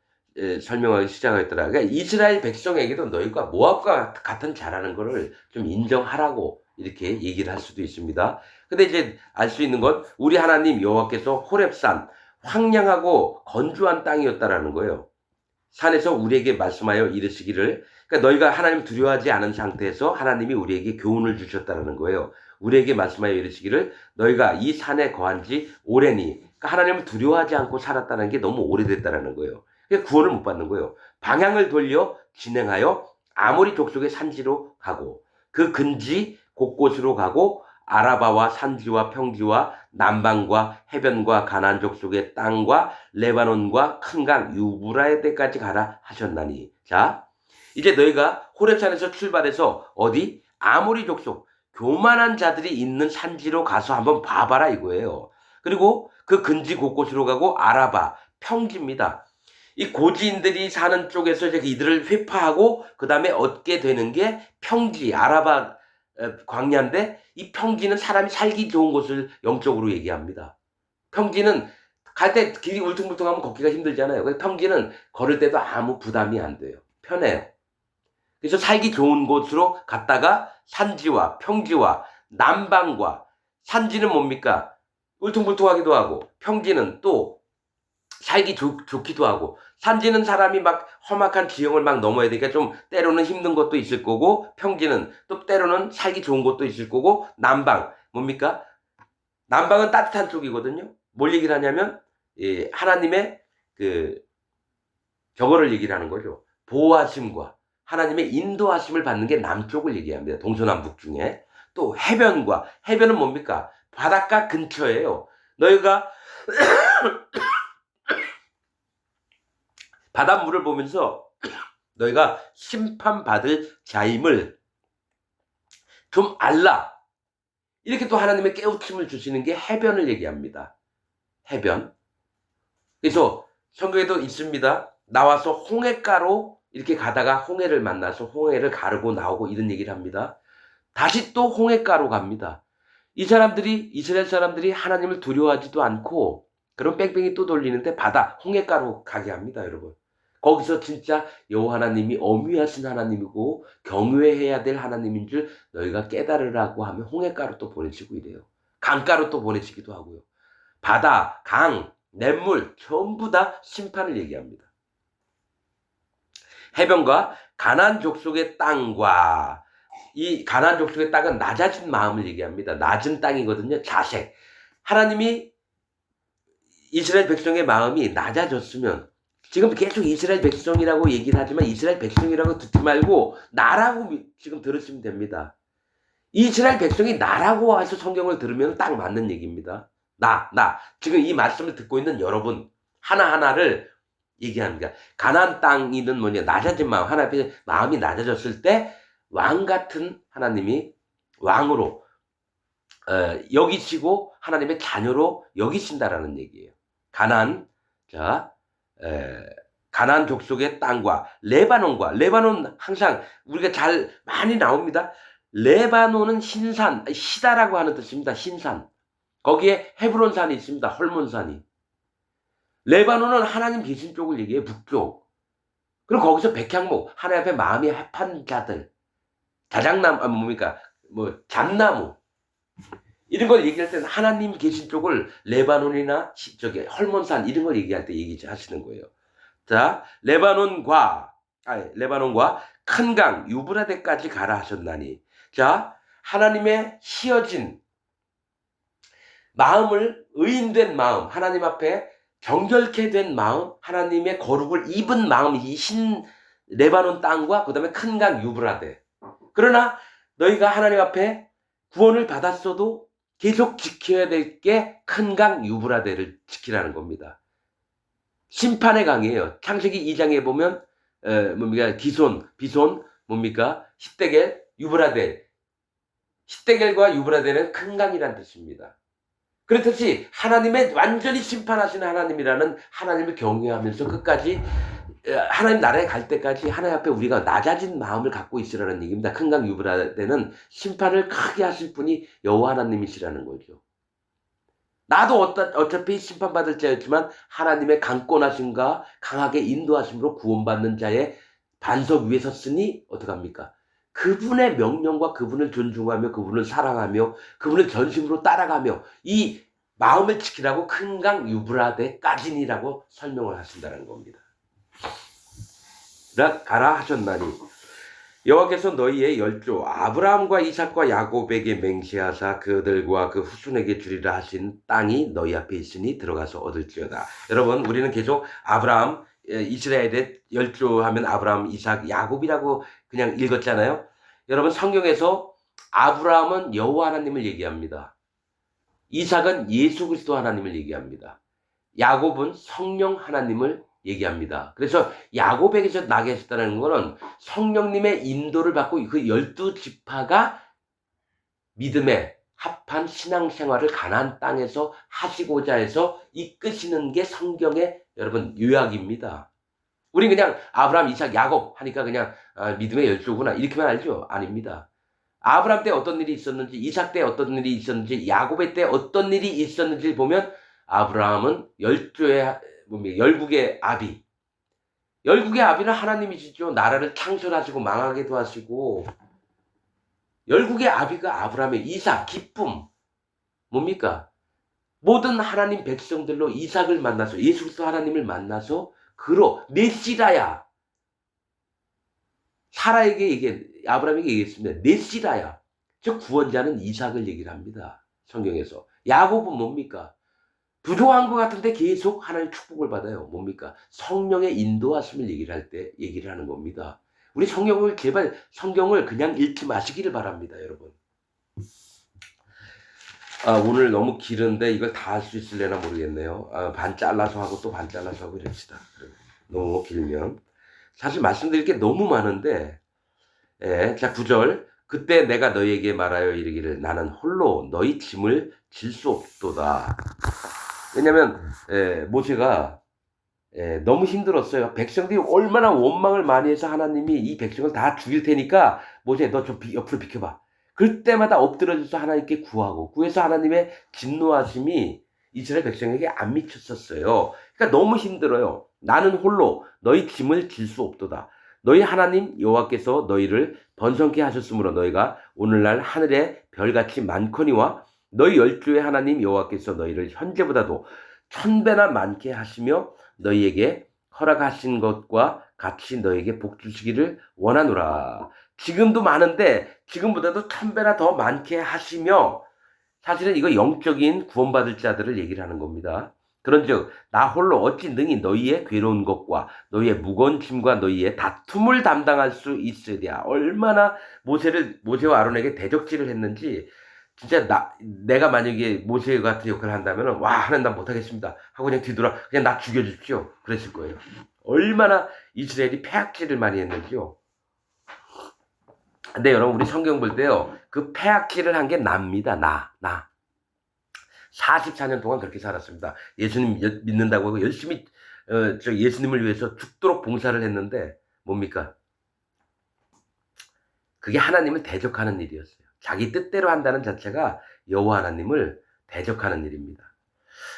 설명하기 시작했더라. 그러니까 이스라엘 백성에게도 너희가 모압과 같은 자라는 것을 좀 인정하라고 이렇게 얘기를 할 수도 있습니다. 근데 이제 알 수 있는 건 우리 하나님 여호와께서 호렙산 황량하고 건조한 땅이었다라는 거예요. 산에서 우리에게 말씀하여 이르시기를 그러니까 너희가 하나님을 두려워하지 않은 상태에서 하나님이 우리에게 교훈을 주셨다는 거예요. 우리에게 말씀하여 이르시기를 너희가 이 산에 거한 지 오래니 그러니까 하나님을 두려워하지 않고 살았다는 게 너무 오래됐다는 거예요. 그러니까 구원을 못 받는 거예요. 방향을 돌려 진행하여 아모리 족속의 산지로 가고 그 근지 곳곳으로 가고 아라바와 산지와 평지와 남방과 해변과 가나안 족속의 땅과 레바논과 큰 강 유브라의 때까지 가라 하셨나니. 자, 이제 너희가 호렙산에서 출발해서 어디 아모리 족속 교만한 자들이 있는 산지로 가서 한번 봐봐라 이거예요. 그리고 그 근지 곳곳으로 가고 아라바 평지입니다. 이 고지인들이 사는 쪽에서 이제 이들을 회파하고 그 다음에 얻게 되는 게 평지 아라바 광야인데 이 평지는 사람이 살기 좋은 곳을 영적으로 얘기합니다. 평지는 갈 때 길이 울퉁불퉁하면 걷기가 힘들잖아요. 그래서 평지는 걸을 때도 아무 부담이 안 돼요. 편해요. 그래서 살기 좋은 곳으로 갔다가 산지와 평지와 남방과 산지는 뭡니까? 울퉁불퉁하기도 하고 평지는 또 살기 좋기도 하고 산지는 사람이 막 험악한 지형을 막 넘어야 되니까 좀 때로는 힘든 것도 있을 거고 평지는 또 때로는 살기 좋은 것도 있을 거고 남방 뭡니까? 남방은 따뜻한 쪽이거든요. 뭘 얘기를 하냐면 하나님의 저거를 얘기를 하는 거죠. 보호하심과 하나님의 인도하심을 받는 게 남쪽을 얘기합니다. 동서남북 중에. 또 해변은 뭡니까? 바닷가 근처예요. 너희가 바닷물을 보면서 너희가 심판받을 자임을 좀 알라. 이렇게 또 하나님의 깨우침을 주시는 게 해변을 얘기합니다. 해변. 그래서 성경에도 있습니다. 나와서 홍해가로 이렇게 가다가 홍해를 만나서 홍해를 가르고 나오고 이런 얘기를 합니다. 다시 또 홍해가로 갑니다. 이 사람들이, 이스라엘 사람들이 하나님을 두려워하지도 않고 그런 뺑뺑이 또 돌리는데 바다 홍해가로 가게 합니다, 여러분. 거기서 진짜 여호와 하나님이 엄위하신 하나님이고 경외해야 될 하나님인 줄 너희가 깨달으라고 하면 홍해가로 또 보내시고 이래요. 강가로 또 보내시기도 하고요. 바다, 강, 냇물 전부 다 심판을 얘기합니다. 해변과 가나안 족속의 땅과, 이 가나안 족속의 땅은 낮아진 마음을 얘기합니다. 낮은 땅이거든요. 자색. 하나님이 이스라엘 백성의 마음이 낮아졌으면, 지금 계속 이스라엘 백성이라고 얘기를 하지만 이스라엘 백성이라고 듣지 말고 나라고 지금 들으시면 됩니다. 이스라엘 백성이 나라고 해서 성경을 들으면 딱 맞는 얘기입니다. 나. 지금 이 말씀을 듣고 있는 여러분 하나하나를 얘기합니다. 가나안 땅이는 뭐냐, 낮아진 마음, 하나님의 마음이 낮아졌을 때 왕 같은 하나님이 왕으로 여기시고 하나님의 자녀로 여기신다라는 얘기예요. 가나안 족속의 땅과 레바논 항상 우리가 잘 많이 나옵니다. 레바논은 신산, 시다라고 하는 뜻입니다. 신산. 거기에 헤브론산이 있습니다. 헐몬산이. 레바논은 하나님 계신 쪽을 얘기해요. 북쪽. 그리고 거기서 백향목, 하나님 앞에 마음이 합한 자들, 자작나무, 잣나무, 이런 걸 얘기할 때는 하나님 계신 쪽을 레바논이나 헐몬산 이런 걸 얘기할 때 얘기하시는 거예요. 자, 레바논과 큰 강 유브라데까지 가라 하셨나니. 자, 하나님의 휘어진 마음을, 의인된 마음, 하나님 앞에 정결케 된 마음, 하나님의 거룩을 입은 마음, 이 레바논 땅과 그 다음에 큰 강 유브라데. 그러나 너희가 하나님 앞에 구원을 받았어도 계속 지켜야 될 게 큰 강 유브라데를 지키라는 겁니다. 심판의 강이에요. 창세기 2장에 보면 기손, 비손, 십대겔, 유브라데. 십대겔과 유브라데는 큰 강이란 뜻입니다. 그렇듯이 하나님의 완전히 심판하시는 하나님이라는 하나님을 경외하면서 끝까지 하나님 나라에 갈 때까지 하나님 앞에 우리가 낮아진 마음을 갖고 있으라는 얘기입니다. 큰 강 유브라데는 심판을 크게 하실 분이 여호와 하나님이시라는 거죠. 나도 어차피 심판받을 자였지만 하나님의 강권하심과 강하게 인도하심으로 구원받는 자의 반석 위에 섰으니 어떡합니까? 그분의 명령과 그분을 존중하며 그분을 사랑하며 그분을 전심으로 따라가며 이 마음을 지키라고 큰 강 유브라데까지니라고 설명을 하신다는 겁니다. 가라 하셨나니 여호와께서 너희의 열조 아브라함과 이삭과 야곱에게 맹세하사 그들과 그 후손에게 주리라 하신 땅이 너희 앞에 있으니 들어가서 얻을지어다. 여러분, 우리는 계속 아브라함, 이스라엘의 열조 하면 아브라함, 이삭, 야곱이라고 그냥 읽었잖아요. 여러분, 성경에서 아브라함은 여호와 하나님을 얘기합니다. 이삭은 예수 그리스도 하나님을 얘기합니다. 야곱은 성령 하나님을 얘기합니다. 그래서 야곱에게서 나게 하셨다는 것은 성령님의 인도를 받고 그 12지파가 믿음에 합한 신앙생활을 가나안 땅에서 하시고자 해서 이끄시는 게 성경의 여러분 요약입니다. 우리 그냥 아브라함, 이삭, 야곱 하니까 그냥 믿음의 열조구나 이렇게만 알죠? 아닙니다. 아브라함 때 어떤 일이 있었는지, 이삭 때 어떤 일이 있었는지, 야곱의 때 어떤 일이 있었는지 보면 아브라함은 열국의 아비. 열국의 아비는 하나님이시죠. 나라를 창설하시고 망하게도 하시고. 열국의 아비가 아브라함의 이삭, 기쁨. 뭡니까? 모든 하나님 백성들로 이삭을 만나서 예수 그리스도 하나님을 만나서 그로 메시라야. 아브라함에게 얘기했습니다. 메시라야. 즉 구원자는 이삭을 얘기를 합니다. 성경에서. 야곱은 뭡니까? 부족한 것 같은데 계속 하나님 축복을 받아요. 뭡니까? 성령의 인도하심을 얘기를 하는 겁니다. 우리 제발 성경을 그냥 읽지 마시기를 바랍니다, 여러분. 오늘 너무 길은데 이걸 다 할 수 있을래나 모르겠네요. 반 잘라서 하고 또 반 잘라서 하고 이럽시다. 너무 길면. 사실 말씀드릴 게 너무 많은데, 자, 9절. 그때 내가 너희에게 말하여 이르기를 나는 홀로 너희 짐을 질 수 없도다. 왜냐면 모세가 너무 힘들었어요. 백성들이 얼마나 원망을 많이 해서 하나님이 이 백성을 다 죽일 테니까 모세 너 좀 옆으로 비켜봐. 그때마다 엎드려져서 하나님께 구해서 하나님의 진노하심이 이스라엘 백성에게 안 미쳤었어요. 그러니까 너무 힘들어요. 나는 홀로 너희 짐을 질 수 없도다. 너희 하나님 여호와께서 너희를 번성케 하셨으므로 너희가 오늘날 하늘의 별같이 많거니와 너희 열조의 하나님 여호와께서 너희를 현재보다도 1000배나 많게 하시며 너희에게 허락하신 것과 같이 너희에게 복 주시기를 원하노라. 지금도 많은데 지금보다도 1000배나 더 많게 하시며, 사실은 이거 영적인 구원받을 자들을 얘기를 하는 겁니다. 그런즉 나 홀로 어찌 능히 너희의 괴로운 것과 너희의 무거운 짐과 너희의 다툼을 담당할 수 있으랴. 얼마나 모세와 아론에게 대적질을 했는지. 진짜 내가 만약에 모세 같은 역할을 한다면 와, 하나님 나 못하겠습니다 하고 그냥 뒤돌아 그냥 나 죽여주십시오 그랬을 거예요. 얼마나 이스라엘이 폐악질을 많이 했는지요. 근데 여러분, 우리 성경 볼 때요, 그 폐악질을 한 게 납니다. 나 44년 동안 그렇게 살았습니다. 예수님 믿는다고 하고 열심히 예수님을 위해서 죽도록 봉사를 했는데 뭡니까? 그게 하나님을 대적하는 일이었어요. 자기 뜻대로 한다는 자체가 여호와 하나님을 대적하는 일입니다.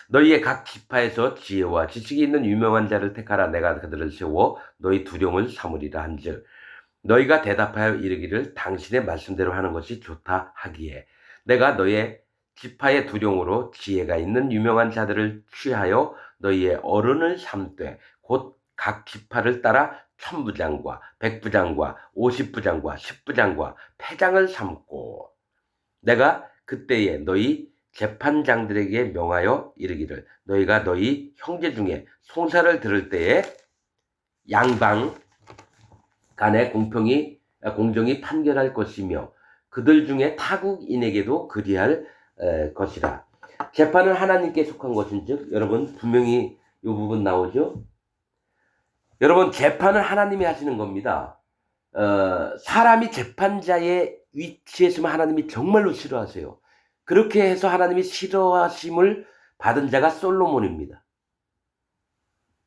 너희의 각 지파에서 지혜와 지식이 있는 유명한 자를 택하라. 내가 그들을 세워 너희 두령을 삼으리라 한즉 너희가 대답하여 이르기를 당신의 말씀대로 하는 것이 좋다 하기에 내가 너의 지파의 두령으로 지혜가 있는 유명한 자들을 취하여 너희의 어른을 삼되 곧 각 지파를 따라 1000부장과 100부장과 50부장과 10부장과 패장을 삼고 내가 그때에 너희 재판장들에게 명하여 이르기를 너희가 너희 형제 중에 송사를 들을 때에 양방 간에 공정히 판결할 것이며 그들 중에 타국인에게도 그리할 것이라. 재판은 하나님께 속한 것인즉, 여러분 분명히 이 부분 나오죠. 여러분, 재판은 하나님이 하시는 겁니다. 사람이 재판자의 위치에 있으면 하나님이 정말로 싫어하세요. 그렇게 해서 하나님이 싫어하심을 받은 자가 솔로몬입니다.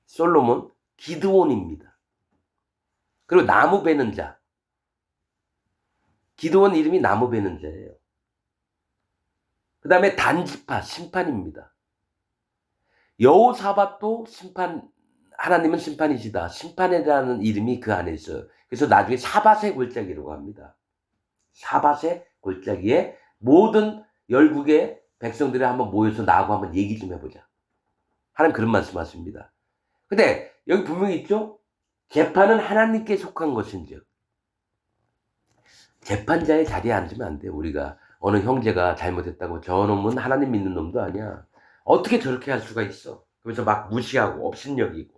솔로몬, 기드온입니다. 그리고 나무 베는 자. 기드온 이름이 나무 베는 자예요. 그 다음에 단지파, 심판입니다. 여호사밧도 하나님은 심판이시다. 심판이라는 이름이 그 안에 있어요. 그래서 나중에 사밧의 골짜기라고 합니다. 사밧의 골짜기에 모든 열국의 백성들이 한번 모여서 나하고 한번 얘기 좀 해보자. 하나님 그런 말씀하십니다. 근데 여기 분명히 있죠? 재판은 하나님께 속한 것인즉. 재판자의 자리에 앉으면 안 돼요. 우리가 어느 형제가 잘못했다고 저 놈은 하나님 믿는 놈도 아니야. 어떻게 저렇게 할 수가 있어? 그래서 막 무시하고 업신여기고.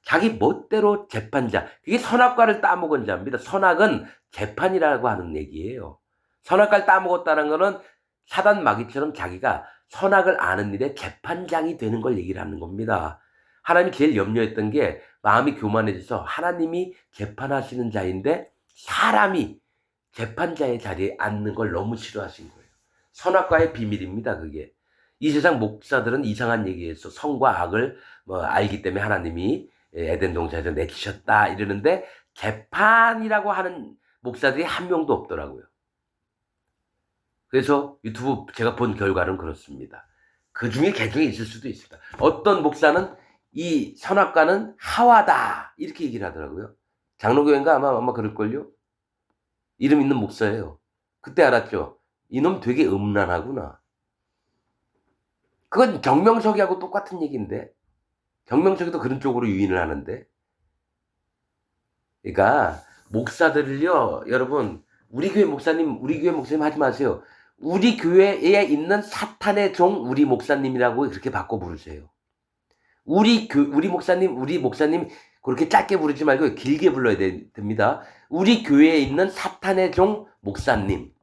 자기 멋대로 재판자. 그게 선악과를 따먹은 자입니다. 선악은 재판이라고 하는 얘기예요. 선악과를 따먹었다는 거는 사단 마귀처럼 자기가 선악을 아는 일에 재판장이 되는 걸 얘기를 하는 겁니다. 하나님이 제일 염려했던 게 마음이 교만해져서 하나님이 재판하시는 자인데 사람이 재판자의 자리에 앉는 걸 너무 싫어하신 거예요. 선악과의 비밀입니다, 그게. 이 세상 목사들은 이상한 얘기에서 선과 악을 알기 때문에 하나님이 에덴 동산에서 내치셨다 이러는데 재판이라고 하는 목사들이 한 명도 없더라고요. 그래서 유튜브 제가 본 결과는 그렇습니다. 그 중에 개중에 있을 수도 있습니다. 어떤 목사는 이 선악과는 하와다 이렇게 얘기를 하더라고요. 장로교회인가 아마 그럴걸요. 이름 있는 목사예요. 그때 알았죠. 이놈 되게 음란하구나. 그건 정명석이하고 똑같은 얘기인데 정명석이도 그런 쪽으로 유인을 하는데. 그러니까 목사들을요, 여러분, 우리 교회 목사님 하지 마세요. 우리 교회에 있는 사탄의 종 우리 목사님이라고 그렇게 바꿔 부르세요. 우리 목사님 그렇게 짧게 부르지 말고 길게 불러야 됩니다. 우리 교회에 있는 사탄의 종 목사님.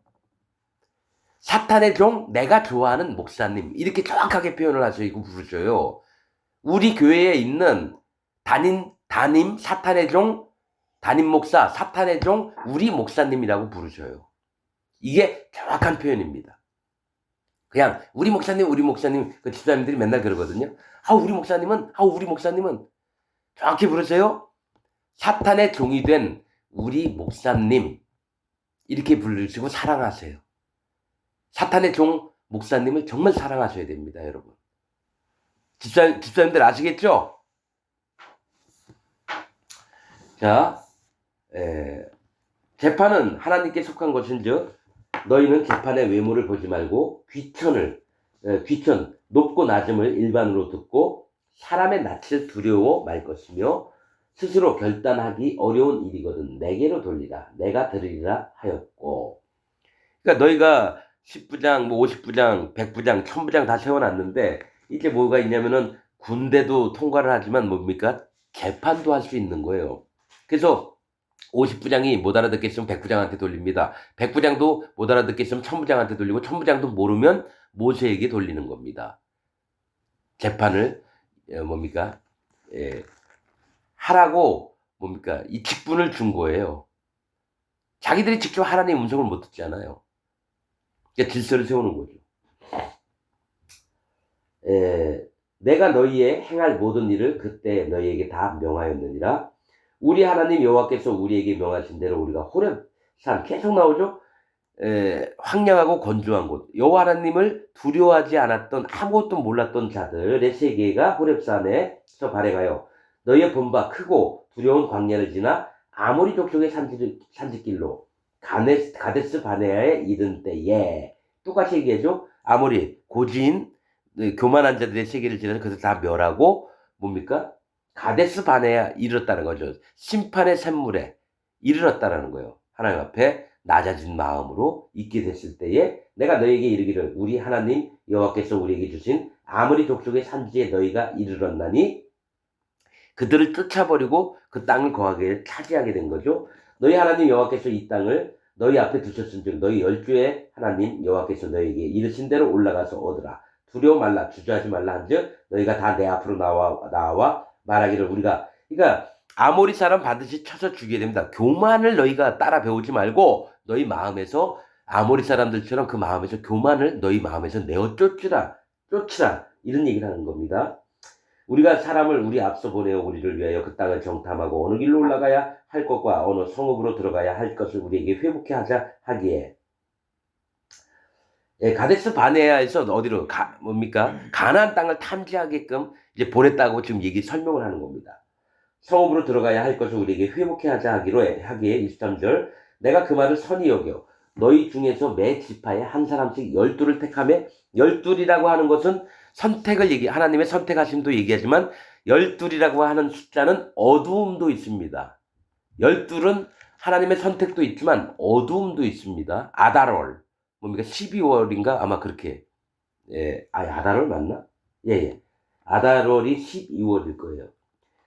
사탄의 종 내가 좋아하는 목사님. 이렇게 정확하게 표현을 하시고 부르셔요. 우리 교회에 있는 담임 사탄의 종, 담임 목사, 사탄의 종 우리 목사님이라고 부르셔요. 이게 정확한 표현입니다. 그냥 우리 목사님 그 집사님들이 맨날 그러거든요. 우리 목사님은 정확히 부르세요. 사탄의 종이 된 우리 목사님 이렇게 부르시고 사랑하세요. 사탄의 종 목사님을 정말 사랑하셔야 됩니다, 여러분. 집사님들 아시겠죠? 자, 재판은 하나님께 속한 것인즉 너희는 재판의 외모를 보지 말고 귀천, 높고 낮음을 일반으로 듣고 사람의 낯을 두려워 말 것이며 스스로 결단하기 어려운 일이거든 내게로 돌리라 내가 들으리라 하였고. 그러니까 너희가 10부장, 50부장, 100부장, 1000부장 다 세워놨는데 이제 뭐가 있냐면은 군대도 통과를 하지만 뭡니까? 재판도 할 수 있는 거예요. 그래서 50부장이 못 알아듣겠으면 100부장한테 돌립니다. 100부장도 못 알아듣겠으면 1000부장한테 돌리고 1000부장도 모르면 모세에게 돌리는 겁니다. 재판을 뭡니까? 하라고 뭡니까? 이 직분을 준 거예요. 자기들이 직접 하나님의 음성을 못 듣잖아요. 그러니까 질서를 세우는 거죠. 내가 너희의 행할 모든 일을 그때 너희에게 다 명하였느니라. 우리 하나님 여호와께서 우리에게 명하신 대로 우리가 호렙산 계속 나오죠. 황량하고 건조한 곳 여호와 하나님을 두려워하지 않았던 아무것도 몰랐던 자들의 세계가 호렙산에서 발행하여 너희의 본바 크고 두려운 광야를 지나 아모리 족속의 산지길로 가데스 바네아에 이른 때에 똑같이 얘기해줘. 아모리 고지인 교만한 자들의 세계를 지나서 그것을 다 멸하고 뭡니까? 가데스 바네아 이르렀다는 거죠. 심판의 샘물에 이르렀다는 거예요. 하나님 앞에 낮아진 마음으로 있게 됐을 때에 내가 너희에게 이르기를 우리 하나님 여호와께서 우리에게 주신 아모리 족속의 산지에 너희가 이르렀나니 그들을 쫓아버리고 그 땅을 거하게 차지하게 된 거죠. 너희 하나님 여호와께서 이 땅을 너희 앞에 두셨은즉 너희 열주의 하나님 여호와께서 너희에게 이르신 대로 올라가서 얻으라. 두려워 말라 주저하지 말라 한즉 너희가 다 내 앞으로 나와 말하기를 우리가 그러니까 아모리 사람 반드시 쳐서 죽여야 됩니다. 교만을 너희가 따라 배우지 말고 너희 마음에서 아모리 사람들처럼 그 마음에서 교만을 너희 마음에서 내어 쫓으라 이런 얘기를 하는 겁니다. 우리가 사람을 우리 앞서 보내어 우리를 위하여 그 땅을 정탐하고 어느 길로 올라가야 할 것과 어느 성읍으로 들어가야 할 것을 우리에게 회복해 하자 하기에 가데스 바네아에서 어디로 뭡니까? 가나안 땅을 탐지하게끔 이제 보냈다고 지금 설명을 하는 겁니다. 성읍으로 들어가야 할 것을 우리에게 회복해 하자 하기에 23절 내가 그 말을 선히 여겨 너희 중에서 매 지파에 한 사람씩 12를 택하며 12이라고 하는 것은 선택을 하나님의 선택하심도 얘기하지만 12이라고 하는 숫자는 어두움도 있습니다. 12은 하나님의 선택도 있지만 어두움도 있습니다. 아달월 뭡니까? 12월인가? 아마 그렇게 아달월 맞나? 예. 아달월이 12월일 거예요.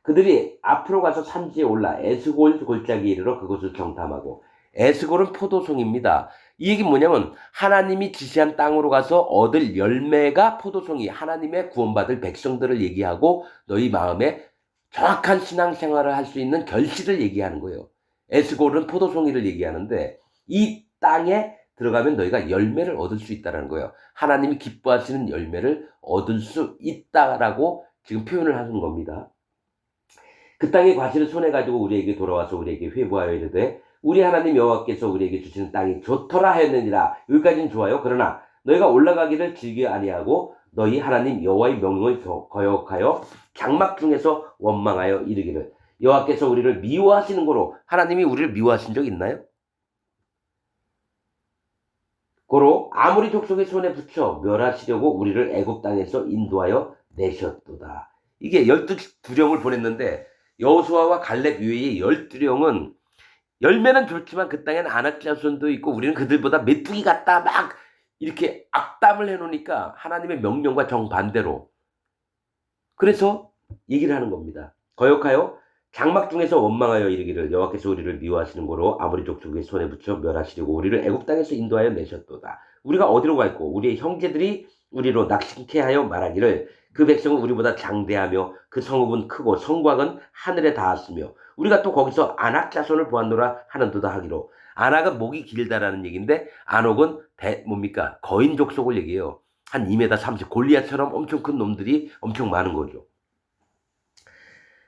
그들이 앞으로 가서 산지에 올라 에스골 골짜기에 이르러 그곳을 정탐하고 에스골은 포도송입니다. 이 얘기는 뭐냐면 하나님이 지시한 땅으로 가서 얻을 열매가 포도송이 하나님의 구원받을 백성들을 얘기하고 너희 마음에 정확한 신앙생활을 할 수 있는 결실을 얘기하는 거예요. 에스골은 포도송이를 얘기하는데 이 땅에 들어가면 너희가 열매를 얻을 수 있다는 거예요. 하나님이 기뻐하시는 열매를 얻을 수 있다라고 지금 표현을 하는 겁니다. 그 땅의 과실을 손에 가지고 우리에게 돌아와서 우리에게 회부하여 이르되 우리 하나님 여호와께서 우리에게 주시는 땅이 좋더라 하였느니라. 여기까지는 좋아요. 그러나 너희가 올라가기를 즐겨 아니하고 너희 하나님 여호와의 명령을 거역하여 장막 중에서 원망하여 이르기를 여호와께서 우리를 미워하시는 거로 하나님이 우리를 미워하신 적 있나요? 고로 아모리 족속의 손에 붙여 멸하시려고 우리를 애굽 땅에서 인도하여 내셨도다. 이게 12두령을 보냈는데 여호수아와 갈렙 외에 12령은 열매는 좋지만 그 땅에는 아낙 자손도 있고 우리는 그들보다 메뚜기 같다 막 이렇게 악담을 해놓으니까 하나님의 명령과 정반대로 그래서 얘기를 하는 겁니다. 거역하여 장막 중에서 원망하여 이르기를 여호와께서 우리를 미워하시는 거로 아모리 족속의 손에 붙여 멸하시려고 우리를 애굽 땅에서 인도하여 내셨도다. 우리가 어디로 갈고 우리의 형제들이 우리로 낙심케 하여 말하기를 그 백성은 우리보다 장대하며 그 성읍은 크고 성곽은 하늘에 닿았으며 우리가 또 거기서 아낙 자손을 보았노라 하는도다 하기로. 아낙은 목이 길다라는 얘기인데 아녹은 뭡니까? 거인 족속을 얘기해요. 한 2m 30 골리앗처럼 엄청 큰 놈들이 엄청 많은 거죠.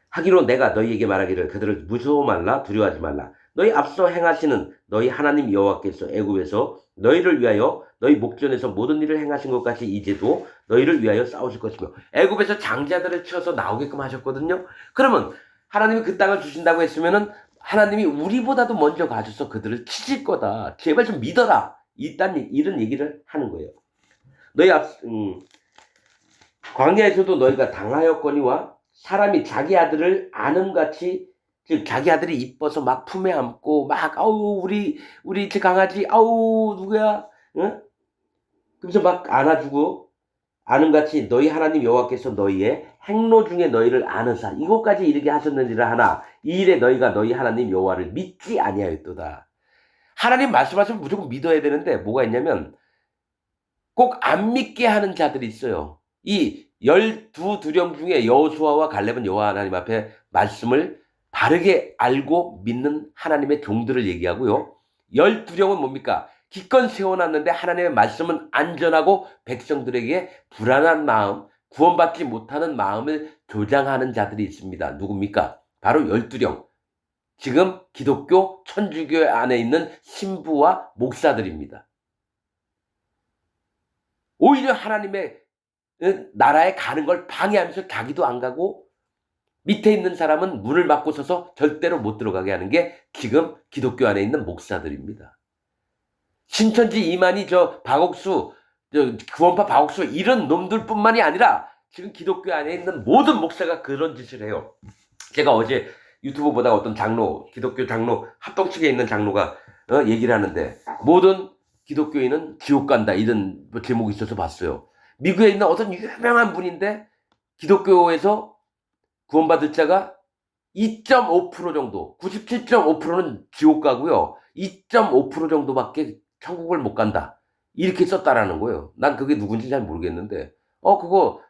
하기로 내가 너희에게 말하기를 그들을 무서워 말라 두려워하지 말라. 너희 앞서 행하시는 너희 하나님 여호와께서 애굽에서 너희를 위하여 너희 목전에서 모든 일을 행하신 것 같이 이제도 너희를 위하여 싸우실 것이며 애굽에서 장자들을 쳐서 나오게끔 하셨거든요. 그러면 하나님이 그 땅을 주신다고 했으면은 하나님이 우리보다도 먼저 가셔서 그들을 치실 거다. 제발 좀 믿어라. 이런 얘기를 하는 거예요. 너희 광야에서도 너희가 당하였거니와 사람이 자기 아들을 아는같이 즉 자기 아들이 이뻐서 막 품에 안고 막 아우 우리 제 강아지 아우 누구야 응? 그래서 막 안아주고 아는같이 너희 하나님 여호와께서 너희의 행로 중에 너희를 아는사 이것까지 이르게 하셨느니라 하나 이 일에 너희가 너희 하나님 여호와를 믿지 아니하였도다. 하나님 말씀하시면 무조건 믿어야 되는데 뭐가 있냐면 꼭 안 믿게 하는 자들이 있어요. 이 12두령 중에 여호수아와 갈렙은 여호와 하나님 앞에 말씀을 바르게 알고 믿는 하나님의 종들을 얘기하고요. 12령은 뭡니까? 기껏 세워놨는데 하나님의 말씀은 안전하고 백성들에게 불안한 마음, 구원받지 못하는 마음을 조장하는 자들이 있습니다. 누굽니까? 바로 12령. 지금 기독교 천주교 안에 있는 신부와 목사들입니다. 오히려 하나님의 나라에 가는 걸 방해하면서 자기도 안 가고 밑에 있는 사람은 문을 막고 서서 절대로 못 들어가게 하는 게 지금 기독교 안에 있는 목사들입니다. 신천지 이만희 박옥수 구원파 박옥수 이런 놈들뿐만이 아니라 지금 기독교 안에 있는 모든 목사가 그런 짓을 해요. 제가 어제 유튜브 보다가 어떤 장로 기독교 장로 합동측에 있는 장로가 얘기를 하는데 모든 기독교인은 지옥 간다 이런 제목이 있어서 봤어요. 미국에 있는 어떤 유명한 분인데 기독교에서 구원받을 자가 2.5% 정도 97.5%는 지옥 가고요. 2.5% 정도밖에 천국을 못 간다. 이렇게 썼다라는 거예요. 난 그게 누군지 잘 모르겠는데 그거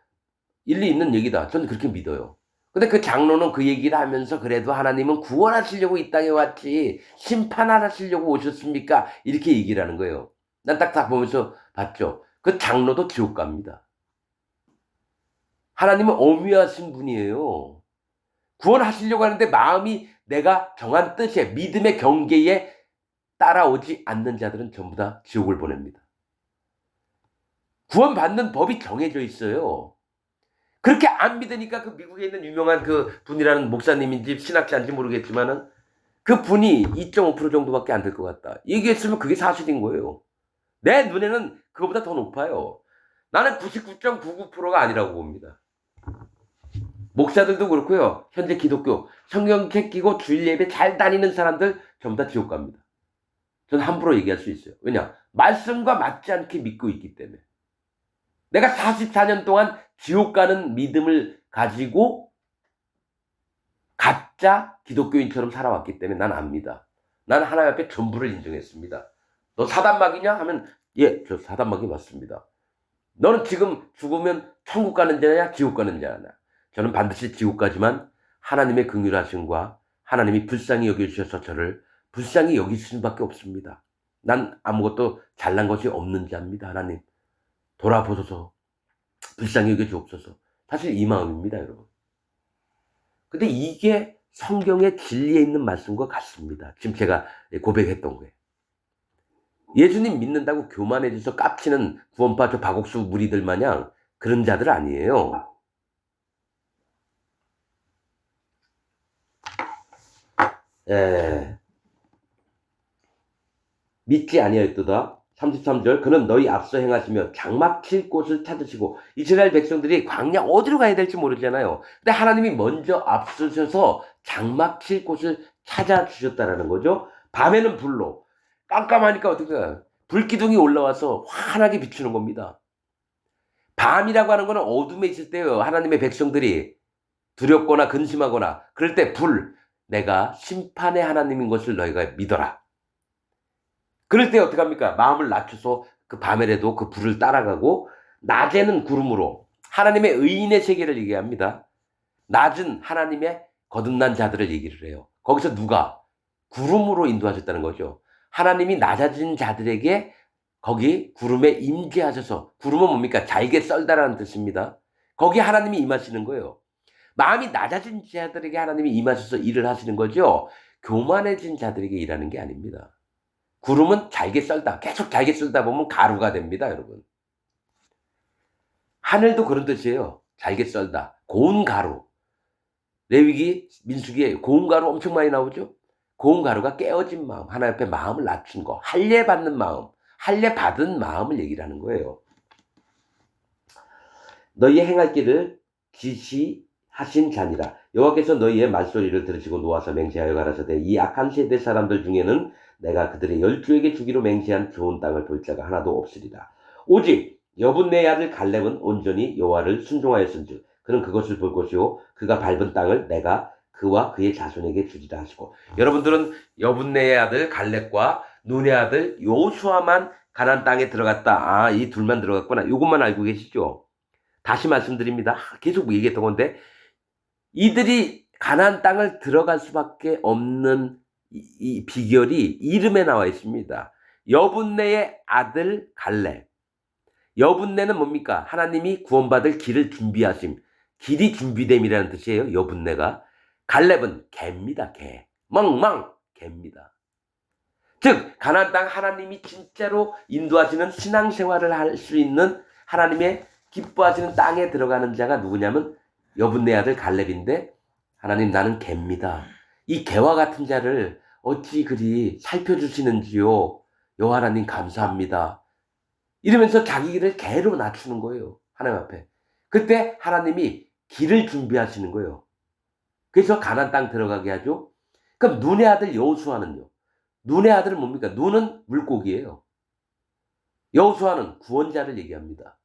일리 있는 얘기다. 저는 그렇게 믿어요. 근데 그 장로는 그 얘기를 하면서 그래도 하나님은 구원하시려고 이 땅에 왔지 심판하시려고 오셨습니까? 이렇게 얘기를 하는 거예요. 난 딱 보면서 봤죠. 그 장로도 지옥 갑니다. 하나님은 엄위하신 분이에요. 구원하시려고 하는데 마음이 내가 정한 뜻에 믿음의 경계에 따라오지 않는 자들은 전부 다 지옥을 보냅니다. 구원받는 법이 정해져 있어요. 그렇게 안 믿으니까 그 미국에 있는 유명한 그 분이라는 목사님인지 신학자인지 모르겠지만은 그 분이 2.5% 정도밖에 안 될 것 같다. 얘기했으면 그게 사실인 거예요. 내 눈에는 그거보다 더 높아요. 나는 99.99%가 아니라고 봅니다. 목사들도 그렇고요. 현재 기독교 성경책 끼고 주일 예배 잘 다니는 사람들 전부 다 지옥 갑니다. 저는 함부로 얘기할 수 있어요. 왜냐? 말씀과 맞지 않게 믿고 있기 때문에. 내가 44년 동안 지옥 가는 믿음을 가지고 가짜 기독교인처럼 살아왔기 때문에 난 압니다. 난 하나님 앞에 전부를 인정했습니다. 너 사단막이냐? 하면 예, 저 사단막이 맞습니다. 너는 지금 죽으면 천국 가는 자냐 지옥 가는 자냐? 저는 반드시 지옥 가지만 하나님의 긍휼하심과 하나님이 불쌍히 여겨주셔서 저를 불쌍히 여기실 수밖에 없습니다. 난 아무것도 잘난 것이 없는 자입니다. 하나님 돌아보소서 불쌍히 여겨주옵소서. 사실 이 마음입니다, 여러분. 근데 이게 성경의 진리에 있는 말씀과 같습니다. 지금 제가 고백했던 거예요. 예수님 믿는다고 교만해져서 깝치는 구원파 저 박옥수 무리들 마냥 그런 자들 아니에요. 믿지 아니하였도다. 33절 그는 너희 앞서 행하시며 장막 칠 곳을 찾으시고 이스라엘 백성들이 광야 어디로 가야 될지 모르잖아요. 근데 하나님이 먼저 앞서셔서 장막 칠 곳을 찾아주셨다라는 거죠. 밤에는 불로 깜깜하니까 어떡해 불기둥이 올라와서 환하게 비추는 겁니다. 밤이라고 하는 거는 어둠에 있을 때요. 하나님의 백성들이 두렵거나 근심하거나 그럴 때 내가 심판의 하나님인 것을 너희가 믿어라. 그럴 때 어떡합니까? 마음을 낮춰서 그 밤에라도 그 불을 따라가고 낮에는 구름으로 하나님의 의인의 세계를 얘기합니다. 낮은 하나님의 거듭난 자들을 얘기를 해요. 거기서 누가? 구름으로 인도하셨다는 거죠. 하나님이 낮아진 자들에게 거기 구름에 임재하셔서 구름은 뭡니까? 잘게 썰다라는 뜻입니다. 거기 하나님이 임하시는 거예요. 마음이 낮아진 자들에게 하나님이 임하셔서 일을 하시는 거죠. 교만해진 자들에게 일하는 게 아닙니다. 구름은 잘게 썰다, 계속 잘게 썰다 보면 가루가 됩니다, 여러분. 하늘도 그런 뜻이에요. 잘게 썰다. 고운 가루. 레위기, 민수기에 고운 가루 엄청 많이 나오죠? 고운 가루가 깨어진 마음, 하나님 앞에 마음을 낮춘 거, 할례 받는 마음, 할례 받은 마음을 얘기를 하는 거예요. 너희의 행할 길을 지시하신 자니라. 여호와께서 너희의 말소리를 들으시고 놓아서 맹세하여 가라사대 이 악한 세대 사람들 중에는 내가 그들의 열조에게 주기로 맹세한 좋은 땅을 볼 자가 하나도 없으리라. 오직 여분네의 아들 갈렙은 온전히 여호와를 순종하였은즉 그는 그것을 볼 것이요 그가 밟은 땅을 내가 그와 그의 자손에게 주리라 하시고. 여러분들은 여분네의 아들 갈렙과 눈의 아들 여호수아만 가나안 땅에 들어갔다. 아, 이 둘만 들어갔구나. 이것만 알고 계시죠? 다시 말씀드립니다. 계속 얘기했던 건데 이들이 가나안 땅을 들어갈 수밖에 없는 이 비결이 이름에 나와 있습니다. 여분네의 아들 갈렙. 여분네는 뭡니까? 하나님이 구원받을 길을 준비하심. 길이 준비됨이라는 뜻이에요. 여분네가. 갈렙은 개입니다. 개. 멍멍 개입니다. 즉 가나안 땅 하나님이 진짜로 인도하시는 신앙생활을 할 수 있는 하나님의 기뻐하시는 땅에 들어가는 자가 누구냐면 여분네 아들 갈렙인데 하나님 나는 개입니다. 이 개와 같은 자를 어찌 그리 살펴주시는지요. 여호와 하나님 감사합니다. 이러면서 자기 길을 개로 낮추는 거예요. 하나님 앞에. 그때 하나님이 길을 준비하시는 거예요. 그래서 가나안 땅 들어가게 하죠. 그럼 눈의 아들 여호수아는요. 눈의 아들은 뭡니까? 눈은 물고기예요. 여호수아는 구원자를 얘기합니다.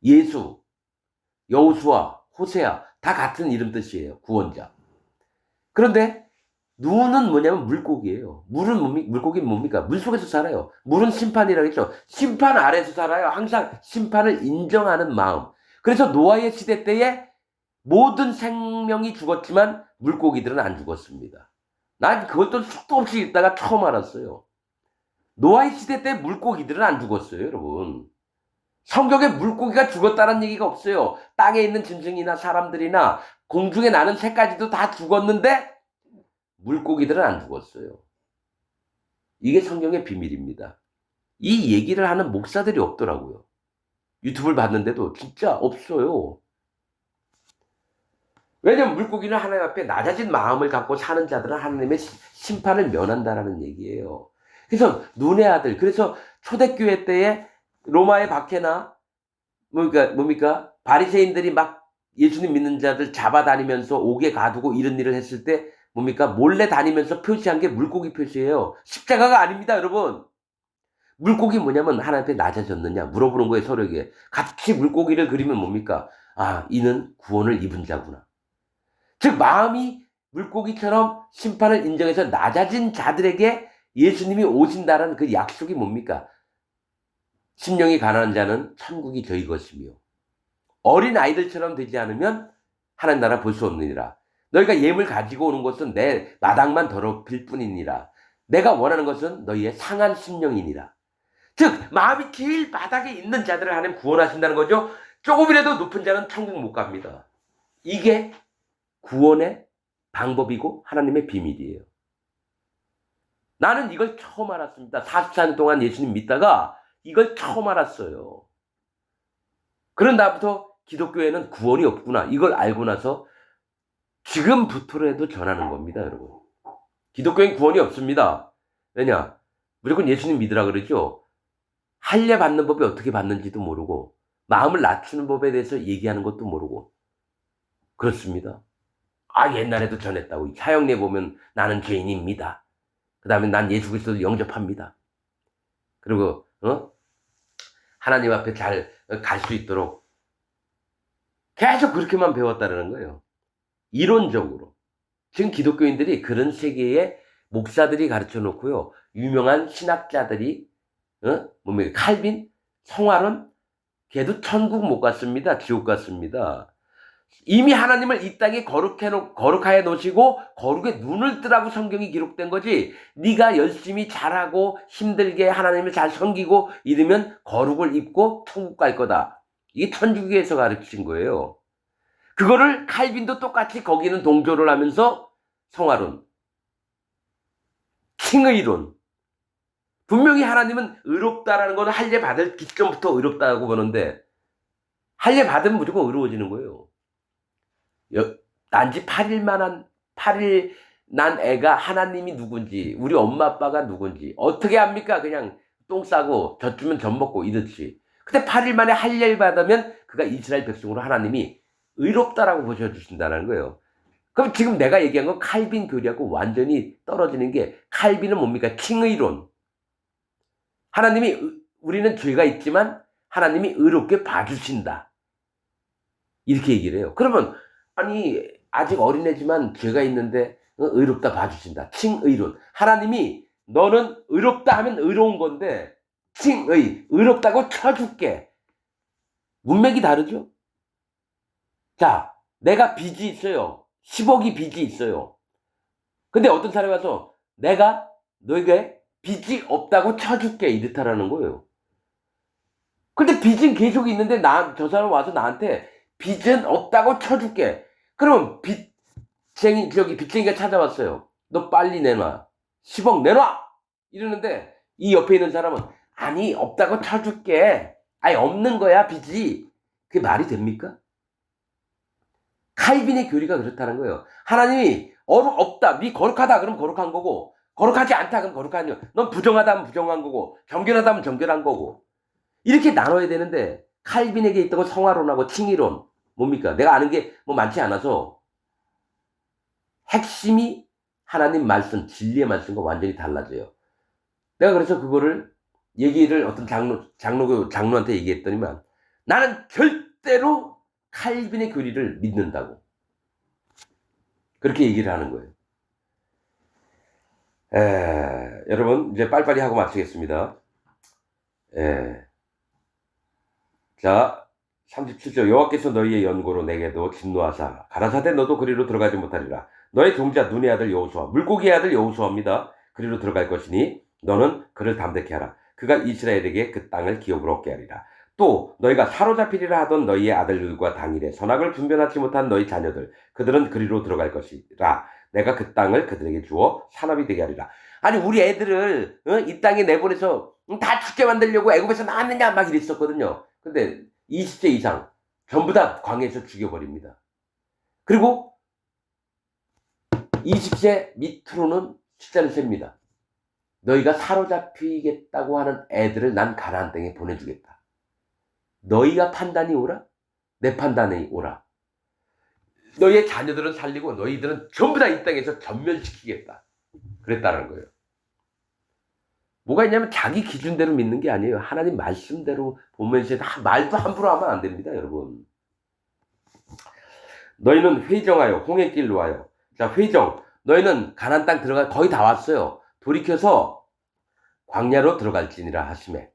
예수, 여호수아, 호세아 다 같은 이름 뜻이에요. 구원자. 그런데 눈은 뭐냐면 물고기예요. 물고기는 뭡니까? 물속에서 살아요. 물은 심판이라고 했죠. 심판 아래에서 살아요. 항상 심판을 인정하는 마음. 그래서 노아의 시대 때에 모든 생명이 죽었지만 물고기들은 안 죽었습니다. 난 그것도 수도 없이 읽다가 처음 알았어요. 노아의 시대 때 물고기들은 안 죽었어요, 여러분. 성경에 물고기가 죽었다는 얘기가 없어요. 땅에 있는 짐승이나 사람들이나 공중에 나는 새까지도 다 죽었는데 물고기들은 안 죽었어요. 이게 성경의 비밀입니다. 이 얘기를 하는 목사들이 없더라고요. 유튜브를 봤는데도 진짜 없어요. 왜냐면 물고기는 하나님 앞에 낮아진 마음을 갖고 사는 자들은 하나님의 심판을 면한다라는 얘기예요. 그래서 눈의 아들, 그래서 초대교회 때에 로마의 박해나 뭡니까? 바리새인들이 막 예수님 믿는 자들 잡아다니면서 옥에 가두고 이런 일을 했을 때 뭡니까? 몰래 다니면서 표시한 게 물고기 표시예요. 십자가가 아닙니다, 여러분. 물고기 뭐냐면 하나님 앞에 낮아졌느냐 물어보는 거예요, 서로에게. 같이 물고기를 그리면 뭡니까? 아, 이는 구원을 입은 자구나. 즉 마음이 물고기처럼 심판을 인정해서 낮아진 자들에게 예수님이 오신다는 그 약속이 뭡니까? 심령이 가난한 자는 천국이 저희 것이며 어린 아이들처럼 되지 않으면 하나님 나라 볼 수 없느니라. 너희가 예물 가지고 오는 것은 내 마당만 더럽힐 뿐이니라. 내가 원하는 것은 너희의 상한 심령이니라. 즉 마음이 제일 바닥에 있는 자들을 하나님 구원하신다는 거죠. 조금이라도 높은 자는 천국 못 갑니다. 이게 구원의 방법이고 하나님의 비밀이에요. 나는 이걸 처음 알았습니다. 44년 동안 예수님 믿다가 이걸 처음 알았어요. 그런 다음부터 기독교에는 구원이 없구나. 이걸 알고 나서 지금부터라도 전하는 겁니다, 여러분. 기독교엔 구원이 없습니다. 왜냐? 무조건 예수님 믿으라 그러죠. 할례 받는 법이 어떻게 받는지도 모르고 마음을 낮추는 법에 대해서 얘기하는 것도 모르고 그렇습니다. 아, 옛날에도 전했다고. 사형례 보면 나는 죄인입니다. 그 다음에 난 예수 그리스도를 영접합니다. 그리고 하나님 앞에 잘 갈 수 있도록 계속 그렇게만 배웠다는 거예요. 이론적으로. 지금 기독교인들이 그런 세계에 목사들이 가르쳐 놓고요. 유명한 신학자들이 뭡니까? 칼빈, 성화론, 걔도 천국 못 갔습니다. 지옥 갔습니다. 이미 하나님을 이 땅에 거룩하여 놓으시고 거룩에 눈을 뜨라고 성경이 기록된 거지. 네가 열심히 잘하고 힘들게 하나님을 잘 섬기고 이러면 거룩을 입고 천국 갈 거다. 이게 천주교에서 가르친 거예요. 그거를 칼빈도 똑같이 거기는 동조를 하면서 성화론, 칭의론. 분명히 하나님은 의롭다라는 건 할례 받을 기점부터 의롭다고 보는데 할례 받으면 무조건 의로워지는 거예요. 난지 8일 난 애가 하나님이 누군지 우리 엄마 아빠가 누군지 어떻게 합니까? 그냥 똥 싸고 젖 주면 젖 먹고 이렇지. 근데 8일 만에 할례를 받으면 그가 이스라엘 백성으로 하나님이 의롭다라고 보셔주신다는 거예요. 그럼 지금 내가 얘기한 건 칼빈 교리하고 완전히 떨어지는 게 칼빈은 뭡니까? 칭의론. 하나님이 우리는 죄가 있지만 하나님이 의롭게 봐주신다. 이렇게 얘기를 해요. 그러면 아니 아직 어린애지만 죄가 있는데 의롭다 봐주신다. 칭의론. 하나님이 너는 의롭다 하면 의로운 건데 의롭다고 쳐줄게. 문맥이 다르죠? 자, 내가 빚이 있어요. 10억이 빚이 있어요. 근데 어떤 사람이 와서 내가 너에게 빚이 없다고 쳐줄게 이렇다라는 거예요. 근데 빚은 계속 있는데 저 사람 와서 나한테 빚은 없다고 쳐줄게. 그러면 빚쟁이가 찾아왔어요. 너 빨리 내놔. 10억 내놔! 이러는데 이 옆에 있는 사람은 아니 없다고 쳐줄게. 아니 없는 거야 빚이. 그게 말이 됩니까? 칼빈의 교리가 그렇다는 거예요. 하나님이 없다. 네 거룩하다 그러면 거룩한 거고 거룩하지 않다 그러면 거룩한 거고 넌 부정하다 하면 부정한 거고 정결하다 하면 정결한 거고 이렇게 나눠야 되는데 칼빈에게 있던 건 성화론하고 칭의론 뭡니까? 내가 아는 게 뭐 많지 않아서 핵심이 하나님 말씀 진리의 말씀과 완전히 달라져요. 내가 그래서 그거를 얘기를 어떤 장로한테 얘기했더니만 나는 절대로 칼빈의 교리를 믿는다고 그렇게 얘기를 하는 거예요. 여러분 이제 빨리빨리 하고 마치겠습니다. 자 37절 여호와께서 너희의 연고로 내게도 진노하사 가라사대 너도 그리로 들어가지 못하리라. 너의 종자 눈의 아들 여호수아 물고기의 아들 여호수아입니다. 그리로 들어갈 것이니 너는 그를 담대케 하라. 그가 이스라엘에게 그 땅을 기업으로 얻게 하리라. 또 너희가 사로잡히리라 하던 너희의 아들들과 당일에 선악을 분별하지 못한 너희 자녀들 그들은 그리로 들어갈 것이라. 내가 그 땅을 그들에게 주어 산업이 되게 하리라. 아니 우리 애들을 이 땅에 내보내서 다 죽게 만들려고 애굽에서 나왔느냐 막 이랬었거든요. 근데 20세 이상 전부 다 광야에서 죽여버립니다. 그리고 20세 밑으로는 숫자를 셉니다. 너희가 사로잡히겠다고 하는 애들을 난 가나안 땅에 보내주겠다. 너희가 판단이 오라? 내 판단이 오라. 너희의 자녀들은 살리고 너희들은 전부 다 이 땅에서 전멸시키겠다. 그랬다는 거예요. 뭐가 있냐면 자기 기준대로 믿는 게 아니에요. 하나님 말씀대로 보면서 말도 함부로 하면 안 됩니다, 여러분. 너희는 회정하여 홍해길로 와요. 자, 회정. 너희는 가나안 땅 거의 다 왔어요. 돌이켜서 광야로 들어갈지니라 하시매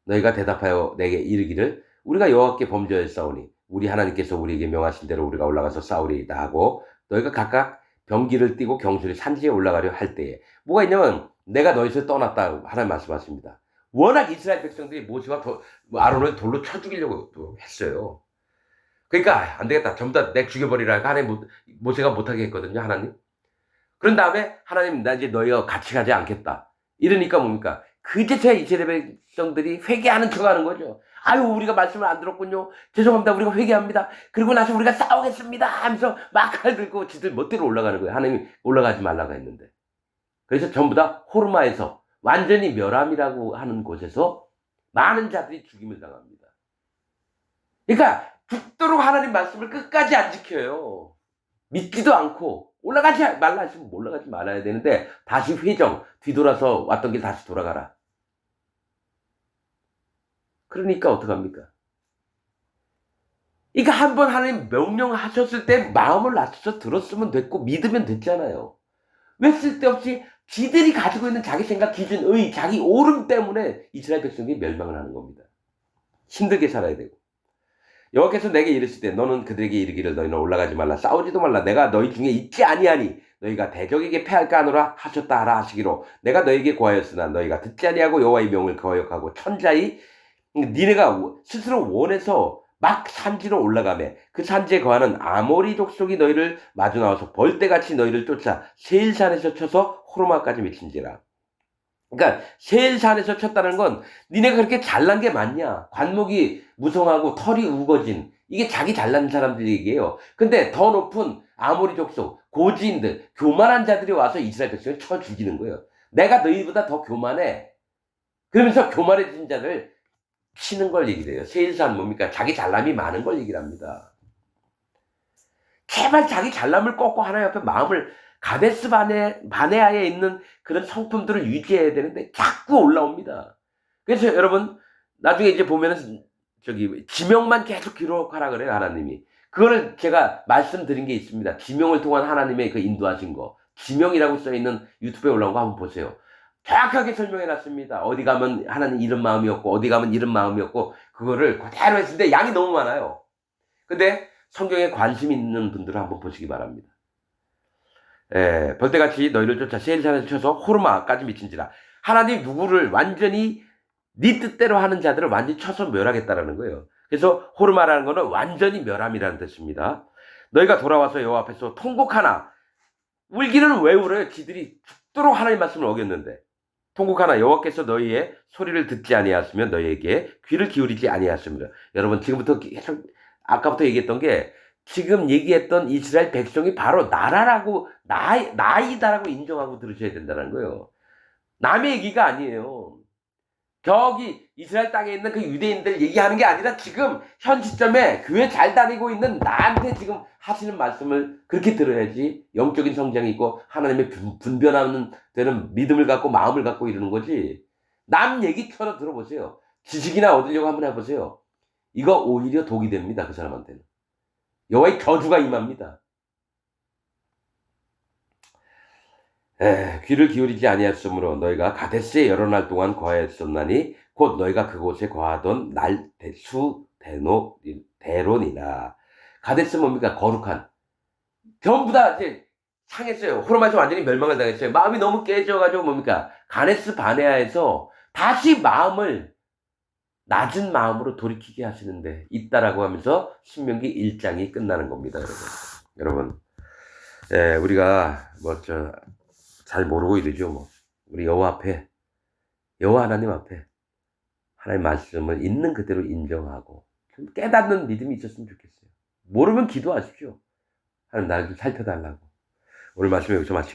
너희가 대답하여 내게 이르기를 우리가 여호와께 범죄하였사오니 우리 하나님께서 우리에게 명하신 대로 우리가 올라가서 싸우리이다 하고 너희가 각각 병기를 띠고 경술이 산지에 올라가려 할 때에 뭐가 있냐면 내가 너희에서 떠났다 하나님 말씀하십니다. 워낙 이스라엘 백성들이 모세와 아론을 돌로 쳐 죽이려고 했어요. 그러니까 안 되겠다. 전부 다 내 죽여버리라. 하나님 모세가 못하게 했거든요. 하나님. 그런 다음에 하나님 나 이제 너희가 같이 가지 않겠다. 이러니까 뭡니까? 그제서야 이스라엘 백성들이 회개하는 척하는 거죠. 아유 우리가 말씀을 안 들었군요. 죄송합니다. 우리가 회개합니다. 그리고 나서 우리가 싸우겠습니다 하면서 막 칼 들고 지들 멋대로 올라가는 거예요. 하나님이 올라가지 말라고 했는데. 그래서 전부 다 호르마에서 완전히 멸함이라고 하는 곳에서 많은 자들이 죽임을 당합니다. 그러니까 죽도록 하나님 말씀을 끝까지 안 지켜요. 믿지도 않고 올라가지 말라 하시면 올라가지 말아야 되는데 다시 회정 뒤돌아서 왔던 길 다시 돌아가라. 그러니까 어떡합니까? 그러니까 한번 하나님 명령하셨을 때 마음을 낮춰서 들었으면 됐고 믿으면 됐잖아요. 왜 쓸데없이 지들이 가지고 있는 자기 생각, 기준, 자기 오름 때문에 이스라엘 백성이 멸망을 하는 겁니다. 힘들게 살아야 되고. 여호와께서 내게 이르시되 너는 그들에게 이르기를 너희는 올라가지 말라 싸우지도 말라 내가 너희 중에 있지 아니하니 너희가 대적에게 패할까 하노라 하셨다 하라 하시기로 내가 너희에게 고하였으나 너희가 듣지 아니하고 여호와의 명을 거역하고 천자히 니네가 스스로 원해서 막 산지로 올라가매 그 산지에 거하는 아모리 족속이 너희를 마주 나와서 벌떼같이 너희를 쫓아 세일산에서 쳐서 호르마까지 미친지라. 그러니까 세일산에서 쳤다는 건 니네가 그렇게 잘난 게 맞냐? 관목이 무성하고 털이 우거진 이게 자기 잘난 사람들 얘기예요. 근데 더 높은 아모리 족속, 고지인들, 교만한 자들이 와서 이스라엘 백성을 쳐 죽이는 거예요. 내가 너희보다 더 교만해. 그러면서 교만해진 자를 치는 걸 얘기를 해요. 세일산 뭡니까? 자기 잘남이 많은 걸 얘기를 합니다. 제발 자기 잘남을 꺾고 하나님 앞에 마음을 가데스 바네아에 있는 그런 성품들을 유지해야 되는데 자꾸 올라옵니다. 그래서 여러분 나중에 이제 보면은 저기 지명만 계속 기록하라 그래요 하나님이. 그거를 제가 말씀드린 게 있습니다. 지명을 통한 하나님의 그 인도하신 거. 지명이라고 써 있는 유튜브에 올라온 거 한번 보세요. 정확하게 설명해 놨습니다. 어디 가면 하나님 이런 마음이었고 어디 가면 이런 마음이었고 그거를 그대로 했는데 양이 너무 많아요. 근데 성경에 관심 있는 분들은 한번 보시기 바랍니다. 벌떼같이 너희를 쫓아 세일산에서 쳐서 호르마까지 미친지라. 하나님 누구를 완전히 네 뜻대로 하는 자들을 완전히 쳐서 멸하겠다라는 거예요. 그래서 호르마라는 거는 완전히 멸함이라는 뜻입니다. 너희가 돌아와서 여호와 앞에서 통곡하나. 울기는 왜 울어요? 지들이 죽도록 하나님 말씀을 어겼는데. 통곡하나 여호와께서 너희의 소리를 듣지 아니하시면 너희에게 귀를 기울이지 아니하십니다. 여러분 지금부터 계속 아까부터 얘기했던 게 지금 얘기했던 이스라엘 백성이 바로 나라라고 나이다라고 인정하고 들으셔야 된다는 거예요. 남의 얘기가 아니에요. 저기 이스라엘 땅에 있는 그 유대인들 얘기하는 게 아니라 지금 현 시점에 교회 잘 다니고 있는 나한테 지금 하시는 말씀을 그렇게 들어야지 영적인 성장이 있고 하나님의 분변하는 되는 믿음을 갖고 마음을 갖고 이러는 거지. 남 얘기처럼 들어보세요. 지식이나 얻으려고 한번 해보세요. 이거 오히려 독이 됩니다. 그 사람한테는. 여호와의 저주가 임합니다. 귀를 기울이지 아니하였으므로 너희가 가데스에 여러 날 동안 거하였었나니 곧 너희가 그곳에 거하던 날 수 대론이나. 가데스 뭡니까? 거룩한. 전부 다 이제 상했어요. 호르마에서 완전히 멸망을 당했어요. 마음이 너무 깨져가지고 뭡니까? 가데스 바네아에서 다시 마음을 낮은 마음으로 돌이키게 하시는데 있다라고 하면서 신명기 1장이 끝나는 겁니다, 여러분. 우리가 잘 모르고 이러죠, 뭐. 우리 여호와 하나님 앞에 하나님 말씀을 있는 그대로 인정하고 좀 깨닫는 믿음이 있었으면 좋겠어요. 모르면 기도하십시오. 하나님 나를 좀 살펴달라고. 오늘 말씀 여기서 마치겠습니다.